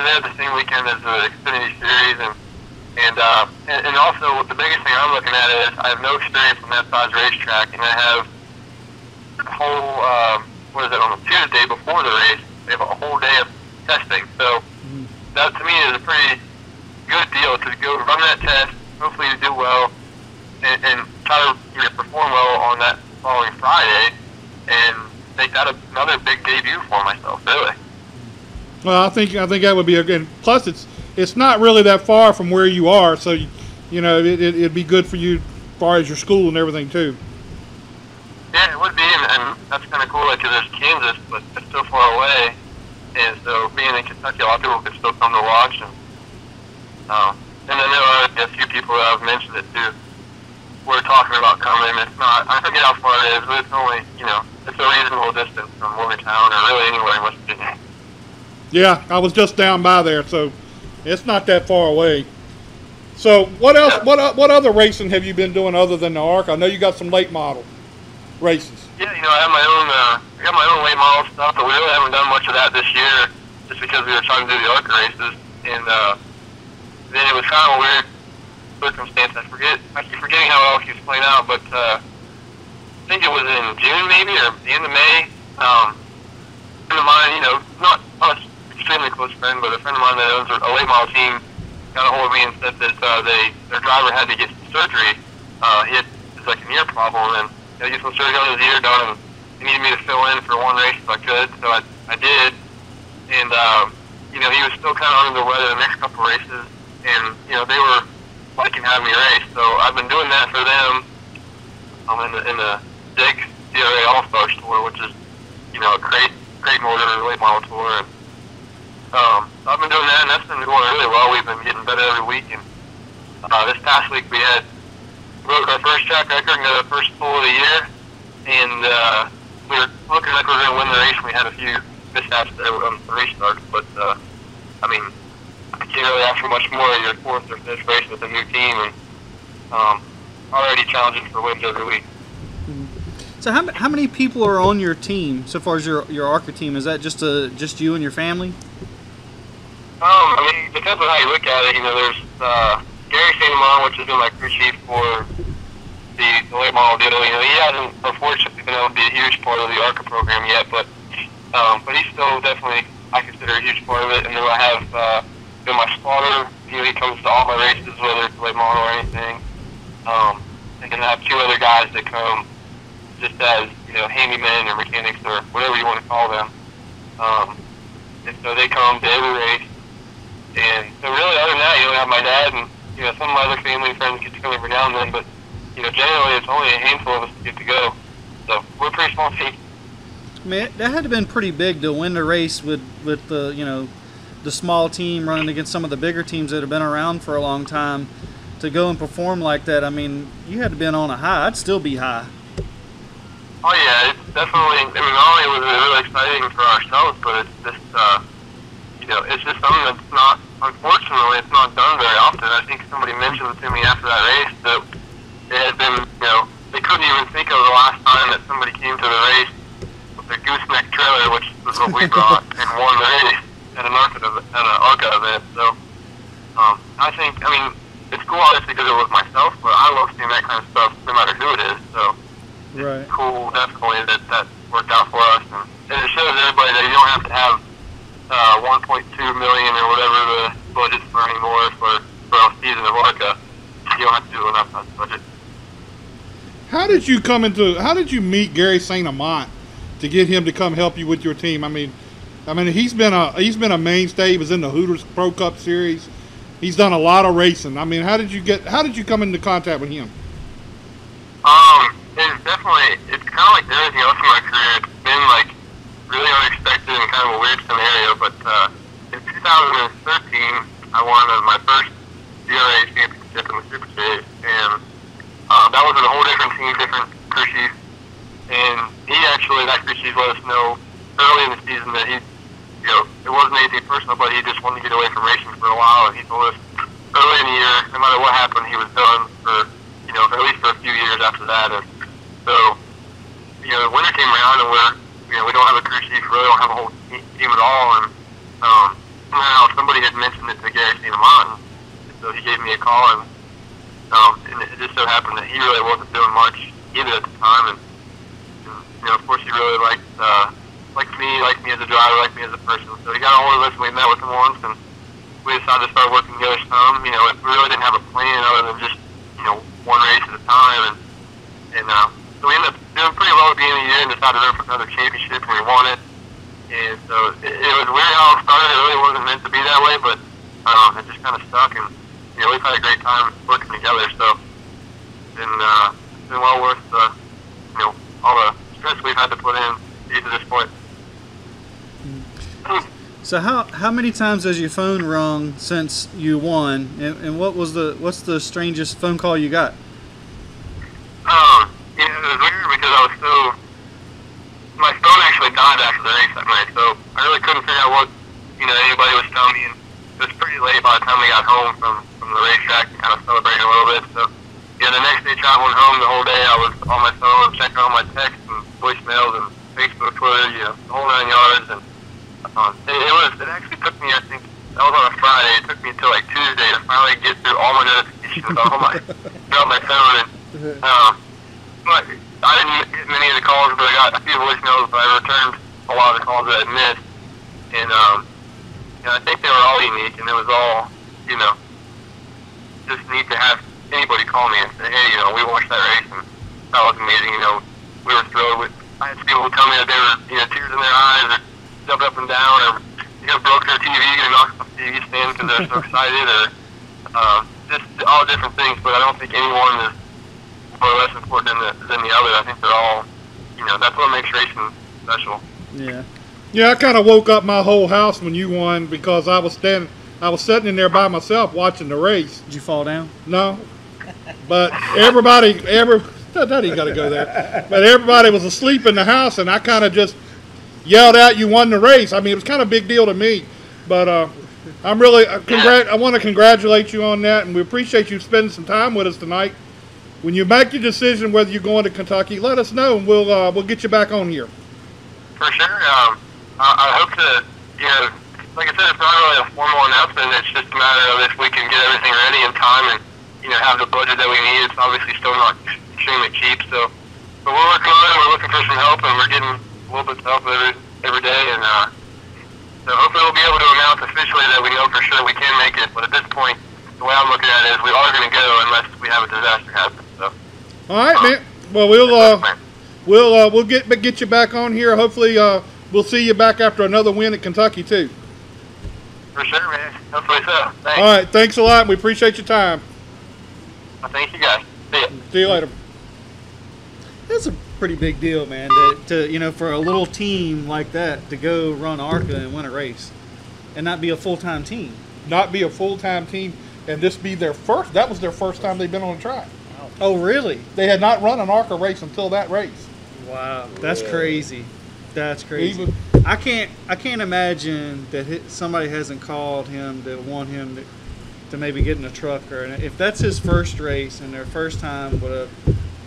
there the same weekend as the Xfinity Series, and also the biggest thing I'm looking at is I have no experience on that size racetrack, and I have a whole, on the Tuesday before the race, we have a whole day of testing. So that to me is a pretty good deal to go run that test, hopefully to do well, and try to perform well on that following Friday, and make that another big debut for myself, really. Well, I think that would be a good. Plus, it's not really that far from where you are, so it'd be good for you as far as your school and everything too. Yeah, it would be, and that's kind of cool because there's Kansas, but it's still far away, and so being in Kentucky, a lot of people could still come to watch, and then there are a few people that have mentioned it too. We're talking about coming. It's not, I forget how far it is, but it's only, it's a reasonable distance from Morgantown or really anywhere in West Virginia. Yeah, I was just down by there, so it's not that far away. So what else? Yeah. What other racing have you been doing other than the ARCA? I know you got some late model races. Yeah, I have my own late model stuff, but we really haven't done much of that this year, just because we were trying to do the ARCA races, and then it was kind of a weird circumstance. I keep forgetting how it all keeps playing out, but I think it was in June maybe, or the end of May. A friend of mine, not an extremely close friend, but a friend of mine that owns a late model team got a hold of me and said that their driver had to get some surgery. He had like a knee problem, and get some surgery on his ear done, and he needed me to fill in for one race if I could, so I did. And, he was still kind of under the weather the next couple races, and, they were liking having me race, so I've been doing that for them. I'm in the DIG CRA All-Stars Tour, which is, a great motor late model tour, and I've been doing that, and that's been going really well. We've been getting better every week, and this past week we broke our first track record and got our first pole of the year, and we were looking like we were going to win the race, and we had a few mishaps there on the restart, but I can't really ask for much more. Your fourth or fifth race with a new team, and already challenging for wins every week. So how many people are on your team so far as your ARCA team? Is that just you and your family? It depends on how you look at it. There's Gary St. Amand, which has been my crew chief for the late model deal. He hasn't, unfortunately, been able to be a huge part of the ARCA program yet, but he's still definitely, I consider, a huge part of it. And then I have my spotter. He comes to all my races, whether it's late model or anything. And then I have two other guys that come just as, handymen or mechanics or whatever you want to call them. And so they come to every race. And so really, other than that, I have my dad and, some of my other family and friends get to come every now and then, but, generally it's only a handful of us that get to go. So we're a pretty small team. Man, that had to have been pretty big to win the race with the, the small team running against some of the bigger teams that have been around for a long time. To go and perform like that, you had to been on a high. I'd still be high. Oh yeah, it's definitely, not only was it really exciting for ourselves, but it's just, it's just something that's not, unfortunately, it's not done very often. I think somebody mentioned to me after that race that it had been, they couldn't even think of the last time that somebody came to the race with a gooseneck trailer, which was what we brought, and won the race at an ARCA event. So, I think, it's cool obviously because it was myself, but I love seeing that kind of stuff no matter who it is. So, right. It's cool, definitely, that worked out for us. And it shows everybody that you don't have to have 1.2 million or whatever the budget's for anymore for a season of ARCA. You don't have to do enough on the budget. How did you meet Gary St. Amand to get him to come help you with your team? He's been a mainstay. He was in the Hooters Pro Cup Series. He's done a lot of racing. How did you come into contact with him? It's kind of like everything else in my career. It's been like really unexpected and kind of a weird scenario, but in 2013, I won my first CRA championship in the Super Series, and that was with a whole different team, different crew chief, and that crew chief let us know early in the season that it wasn't anything personal, but he just wanted to get away from racing for a while, and he told us early in the year, no matter what happened, he was done for at least for a few years after that. And so, the winter came around, and we don't have a crew chief, really don't have a whole team at all, and somehow somebody had mentioned it to Gary St. Amand, and so he gave me a call, and it just so happened that he really wasn't doing much either at the time, and of course he really liked me as a driver, liked me as a person, so he got a hold of us, and we met with him once, and we decided to start working together some. We really didn't have a plan other than just one race at a time, and so we ended up doing pretty well at the beginning of the year and decided to run for another championship, and we won it. And so it was weird how it started. It really wasn't meant to be that way, but it just kind of stuck, and we've had a great time working together. So it's been well worth all the stress we've had to put in to get to this point. So how many times has your phone rung since you won, and what's the strangest phone call you got? It was weird because my phone actually died after the race that night, so I really couldn't figure out what anybody was telling me, and it was pretty late by the time we got home from the racetrack and kind of celebrating a little bit. So the next day traveling home, the whole day I was on my phone checking all my texts and voicemails and Facebook, Twitter, the whole 9 yards, and it actually took me, I think, that was on a Friday. It took me until like Tuesday to finally get through all my notifications on my phone. And but I didn't get many of the calls, but I got a few voicemails. But I returned a lot of the calls that I missed, and I think they were all unique, and it was all just neat to have anybody call me and say, hey, we watched that race, and that was amazing. You know, we were thrilled. I had people tell me that they were, you know, tears in their eyes, or jumped up and down, or, you know, broke their TV and knocked off the TV stand because they're so excited, or just all different things. But I don't think anyone is more or less important than the other. I think they're all, you know, that's what makes racing special. Yeah. Yeah, I kind of woke up my whole house when you won because I was sitting in there by myself watching the race. Did you fall down? No, but that ain't got to go there. But everybody was asleep in the house, and I kind of just yelled out, "You won the race!" I mean, it was kind of a big deal to me. But I'm really I want to congratulate you on that, and we appreciate you spending some time with us tonight. When you make your decision whether you're going to Kentucky, let us know, and we'll get you back on here. For sure. I hope to, you know, like I said, it's not really a formal announcement. It's just a matter of if we can get everything ready in time and, you know, have the budget that we need. It's obviously still not extremely cheap, but we're working on it. We're looking for some help, and we're getting a little bit of help every day. And so hopefully we'll be able to announce officially that we know for sure we can make it. But at this point, the way I'm looking at it is we are going to go unless we have a disaster happen. So. All right, man. Well, we'll get you back on here. Hopefully, we'll see you back after another win at Kentucky too. For sure, man. Hopefully so. Thanks. All right, thanks a lot. We appreciate your time. Well, thank you guys. See ya. See you later. That's a pretty big deal, man. To you know, for a little team like that to go run ARCA and win a race, and not be a full-time team. Not be a full-time team, and this be their first. That was their first time they've been on the track. Oh, really? They had not run an ARCA race until that race. Wow, that's crazy. That's crazy. Even, I can't imagine that somebody hasn't called him to want him to maybe get in a truck, or if that's his first race and their first time with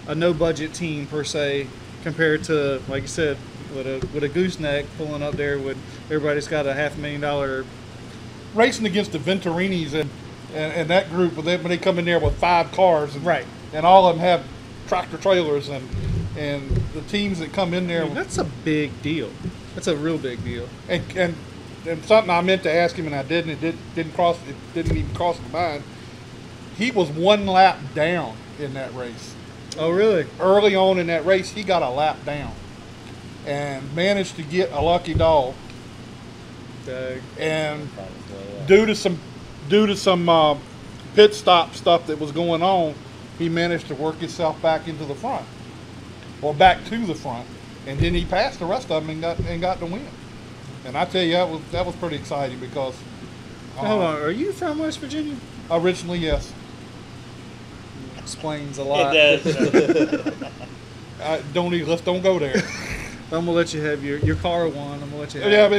a no budget team per se, compared to, like you said, with a gooseneck pulling up there with everybody's got a $500,000 racing against the Venturinis and that group when they come in there with 5 cars and, right, and all of them have tractor trailers and the teams that come in there. I mean, that's a big deal. That's a real big deal. And something I meant to ask him and I didn't. It didn't even cross my mind. He was 1 lap down in that race. Oh, really? Early on in that race, he got a lap down and managed to get a lucky dog. And due to some pit stop stuff that was going on, he managed to work himself back into the front, or back to the front, and then he passed the rest of them and got the win. And I tell you, that was pretty exciting because. Hold on, are you from West Virginia? Originally, yes. Explains a lot. It does. Let's don't go there. I'm gonna let you have your car won. I'm gonna let you have Yeah, it.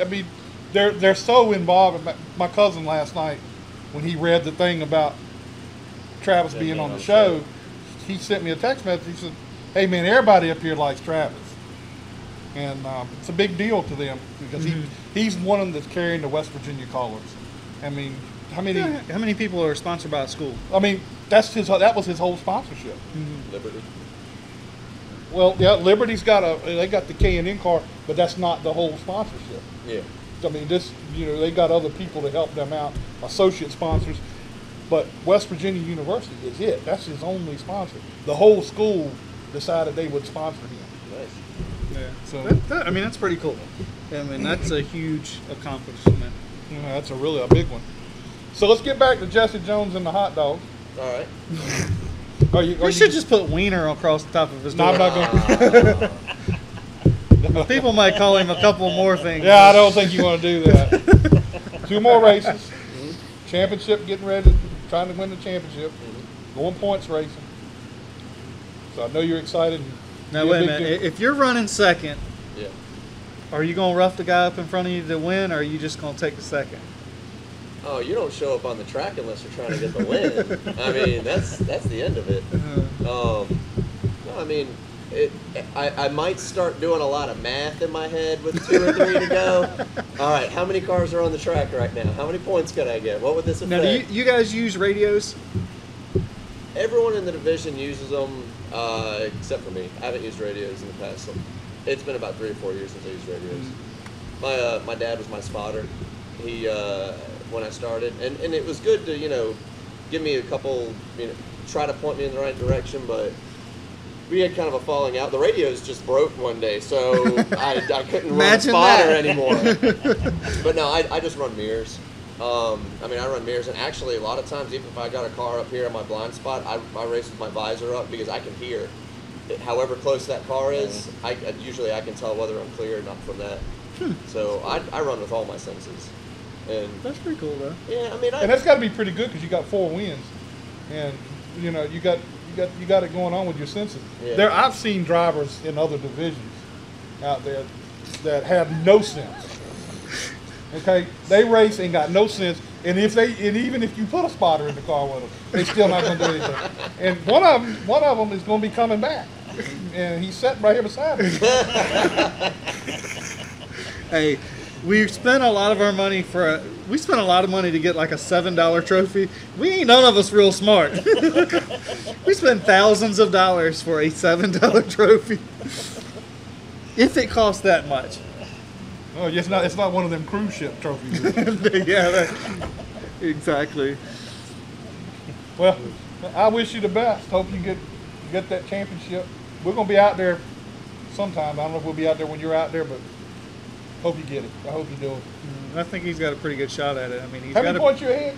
I mean, they're so involved. My cousin last night, when he read the thing about Travis being on the show, he sent me a text message. He said, "Hey man, everybody up here likes Travis, and it's a big deal to them because he's one of them that's carrying the West Virginia colors." I mean, how many people are sponsored by a school? I mean, that was his whole sponsorship. Liberty. Well, yeah, Liberty's got the K&N car, but that's not the whole sponsorship. Yeah. I mean, they got other people to help them out, associate sponsors, but West Virginia University is it. That's his only sponsor. The whole school decided they would sponsor him. Nice. Yeah. So I mean, that's pretty cool. I mean, that's a huge accomplishment. You know, that's a big one. So let's get back to Jesse Jones and the hot dog. All right. We should just put Wiener across the top of his door. No, I'm not going. People might call him a couple more things. Yeah, I don't think you want to do that. 2 more races. Championship, getting ready, trying to win the championship. Going points racing. So I know you're excited. Now wait a minute. If you're running second, Yeah. are you gonna rough the guy up in front of you to win, or are you just gonna take the second? Oh, you don't show up on the track unless you're trying to get the win. I mean, that's the end of it. No, I mean, I might start doing a lot of math in my head with 2 or 3 to go. All right, how many cars are on the track right now? How many points could I get? What would this affect? Now, do you guys use radios? Everyone in the division uses them, except for me. I haven't used radios in the past. So it's been about 3 or 4 years since I used radios. My dad was my spotter. He when I started, and it was good to give me a couple, try to point me in the right direction, but we had kind of a falling out. The radios just broke one day, so I couldn't run a Imagine spotter that. anymore. But no, I just run mirrors. I mean, I run mirrors, and actually, a lot of times, even if I got a car up here in my blind spot, I race with my visor up because I can hear. However close that car is, usually I can tell whether I'm clear or not from that. So I run with all my senses. And That's pretty cool, though. yeah, I mean, And that's got to be pretty good because you got 4 wins, and you know you got it going on with your senses. Yeah. I've seen drivers in other divisions out there that have no sense. Okay, they race and got no sense, and even if you put a spotter in the car with them, they still not going to do anything. And one of them is going to be coming back, and he's sitting right here beside me. Hey, we spent a lot of our money we spent a lot of money to get like a $7 trophy. We ain't none of us real smart. We spent thousands of dollars for a $7 trophy. If it costs that much. Oh, it's not one of them cruise ship trophies. Yeah, exactly. Well, I wish you the best. Hope you get that championship. We're gonna be out there sometime. I don't know if we'll be out there when you're out there, but hope you get it. I hope you do it. I think he's got a pretty good shot at it. I mean, How many points you ahead?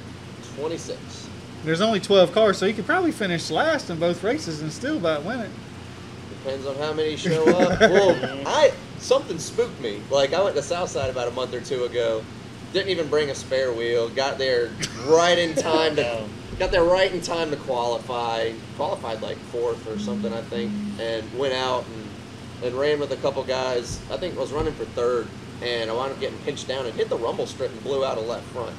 26. There's only 12 cars, so he could probably finish last in both races and still about win it. Depends on how many show up. Well, something spooked me. Like, I went to Southside about a month or two ago. Didn't even bring a spare wheel. Got there right in time to qualify. Qualified like 4th or something, I think, and went out and ran with a couple guys. I think I was running for 3rd, and I wound up getting pinched down and hit the rumble strip and blew out a left front.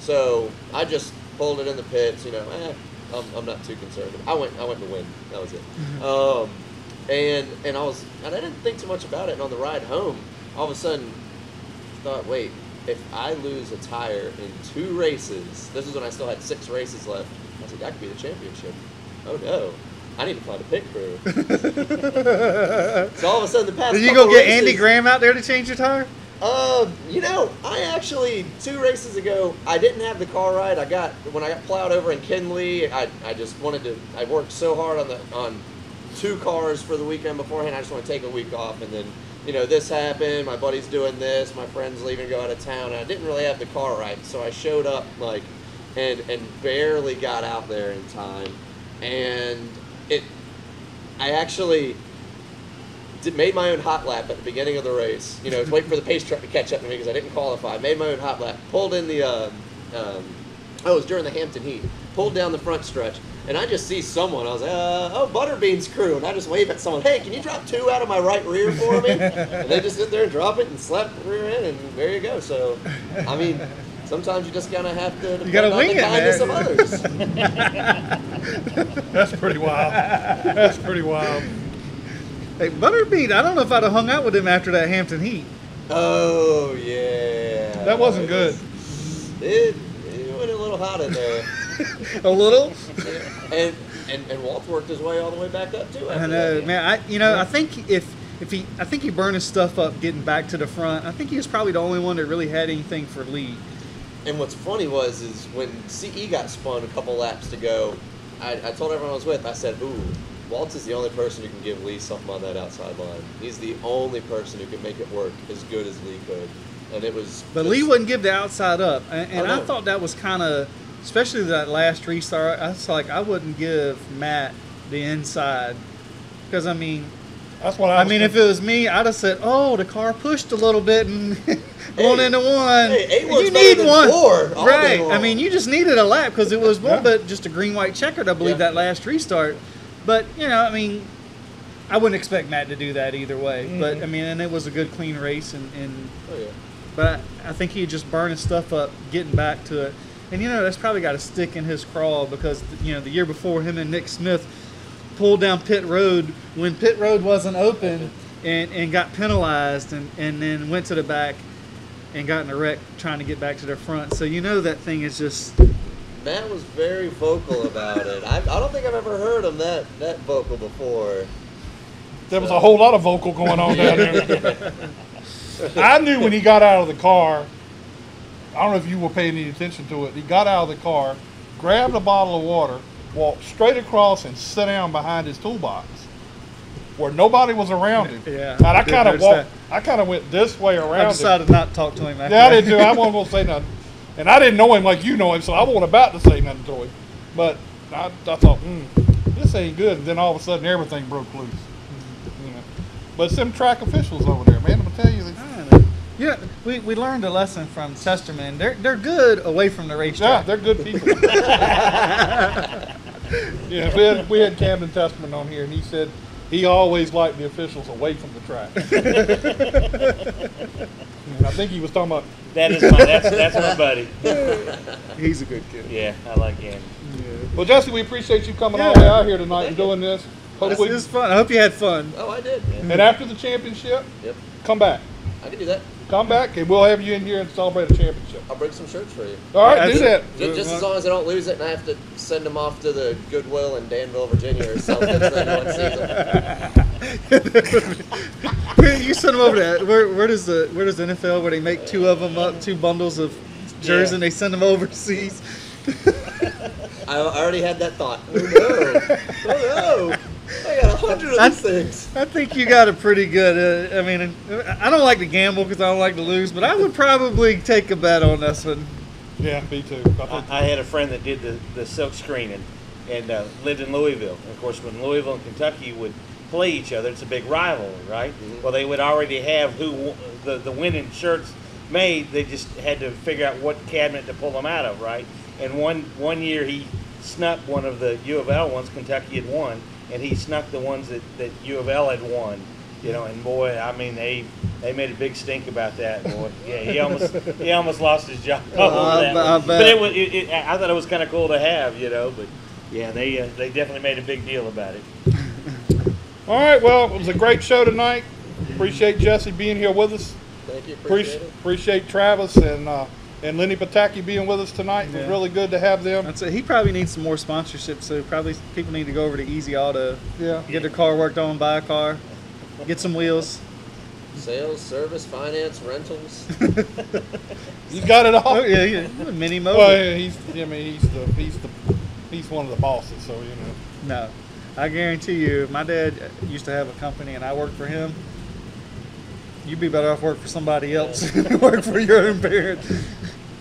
So I just pulled it in the pits. I'm not too concerned. I went to win. That was it. And I didn't think too much about it. And on the ride home, all of a sudden, I thought, wait, if I lose a tire in 2 races, this is when I still had 6 races left. I was like, that could be the championship. Oh no, I need to find a pit crew. So all of a sudden, the past Did you couple go get races, Andy Graham out there to change your tire? I actually 2 races ago, I didn't have the car right. When I got plowed over in Kinley, I just wanted to. I worked so hard on 2 cars for the weekend beforehand. I just want to take a week off, and then this happened. My buddy's doing this. My friend's leaving to go out of town, and I didn't really have the car right. So I showed up and barely got out there in time, and I actually made my own hot lap at the beginning of the race. Was waiting for the pace truck to catch up to me because I didn't qualify. Made my own hot lap. Pulled in the, it was during the Hampton Heat. Pulled down the front stretch, and I just see someone. I was like, Butterbean's crew. And I just wave at someone, hey, can you drop 2 out of my right rear for me? And they just sit there and drop it and slap the rear end, and there you go. So, I mean, sometimes you just kind of have to depend on the kindness of others. That's pretty wild. That's pretty wild. Hey, Butterbean, I don't know if I'd have hung out with him after that Hampton Heat. Oh, yeah. That wasn't good. It went a little hot in there. A little? And Walt worked his way all the way back up, too. I know, man. I think I think he burned his stuff up getting back to the front. I think he was probably the only one that really had anything for lead. And what's funny is when CE got spun a couple laps to go, I told everyone I was with, I said, ooh, Walt is the only person who can give Lee something on that outside line. He's the only person who can make it work as good as Lee could. And it was... But Lee wouldn't give the outside up. And I thought that was kind of, especially that last restart, I was like, I wouldn't give Matt the inside. Because, I mean... That's what I mean, if it was me, I'd have said, "Oh, the car pushed a little bit and going into 1. Hey, you need 1, 4, right? I mean, you just needed a lap because it was a little bit just a green-white checkered, I believe, that last restart. But I mean, I wouldn't expect Matt to do that either way. Mm-hmm. But I mean, and it was a good, clean race, but I think he just burned his stuff up getting back to it. And that's probably got to stick in his craw because the year before, him and Nick Smith pulled down pit road when pit road wasn't open and got penalized and then went to the back and got in a wreck trying to get back to the front. So that thing is just... Matt was very vocal about it. I don't think I've ever heard him that vocal before. There was a whole lot of vocal going on down there. I knew when he got out of the car, I don't know if you were paying any attention to it, he got out of the car, grabbed a bottle of water, walked straight across and sat down behind his toolbox. where nobody was around him. Yeah, And I did kind of notice walked. that. I kind of went this way around I him. decided not to talk to him after Yeah, I that. didn't do. I wasn't going to say nothing, and I didn't know him like you know him, so I wasn't about to say nothing to him. But I thought, this ain't good. And then all of a sudden, everything broke loose. You know. But some track officials over there, man. I'm gonna tell you. Yeah, we learned a lesson from Chesterman. They're good away from the Yeah, racetrack. they're good people. Yeah, we had Camden Testament on here, and he said he always liked the officials away from the track. And I think he was talking about. That's my buddy. He's a good kid. Yeah, I like him. Well, Jesse, we appreciate you coming all the way out here tonight and doing this. It was fun. I hope you had fun. Oh, I did. And after the championship, Yep. come back. I can do that. Come back, and we'll have you in here and celebrate a championship. I'll bring some shirts for you. All right, do that. Just as long as I don't lose it and I have to send them off to the Goodwill in Danville, Virginia or something so no one sees them. You send them over to where does the NFL where they make two of them up, two bundles of jerseys, and they send them overseas. I already had that thought. Oh no! I got 100 of these things. I think you got a pretty good. I mean, I don't like to gamble because I don't like to lose, but I would probably take a bet on this one. Yeah, me too. I had a friend that did the silk screen and lived in Louisville. And of course, when Louisville and Kentucky would play each other, it's a big rivalry, right? Mm-hmm. Well, they would already have the winning shirts made. They just had to figure out what cabinet to pull them out of, right? And one year he snuck one of the U of L ones. Kentucky had won, and he snuck the ones that U of L had won. You know, and boy, I mean, they made a big stink about that. Boy, yeah, he almost lost his job over that. I bet. But I thought it was kind of cool to have, you know. But yeah, they definitely made a big deal about it. All right, well, it was a great show tonight. Appreciate Jesse being here with us. Thank you. Appreciate it. Appreciate Travis and Lenny Batycki being with us tonight. It was really good to have them. That's it. He probably needs some more sponsorship, so probably people need to go over to Easy Auto, get their car worked on, buy a car, get some wheels. Sales, service, finance, rentals. He's got it all. Oh, yeah. Mini mobile. Well, yeah, he's one of the bosses, so you know. No, I guarantee you, if my dad used to have a company and I worked for him, you'd be better off working for somebody else than work for your own parents.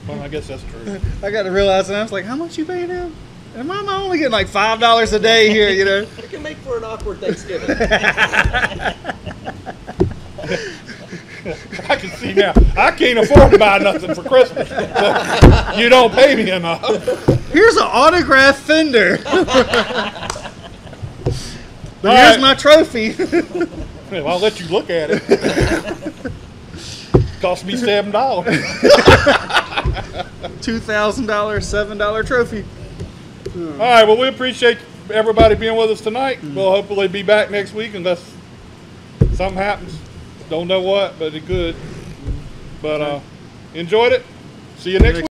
Well, I guess that's true. I got to realize that. I was like, how much you paying him? And I'm only getting like $5 a day here, you know. It can make for an awkward Thanksgiving. I can see now. I can't afford to buy nothing for Christmas. So you don't pay me enough. Here's an autographed fender. But All here's right. my trophy. Well, I'll let you look at it. Cost me $7. $2,000, $7 trophy. All right. Well, we appreciate everybody being with us tonight. We'll hopefully be back next week unless something happens. Don't know what, but it could. But enjoyed it. See you next week.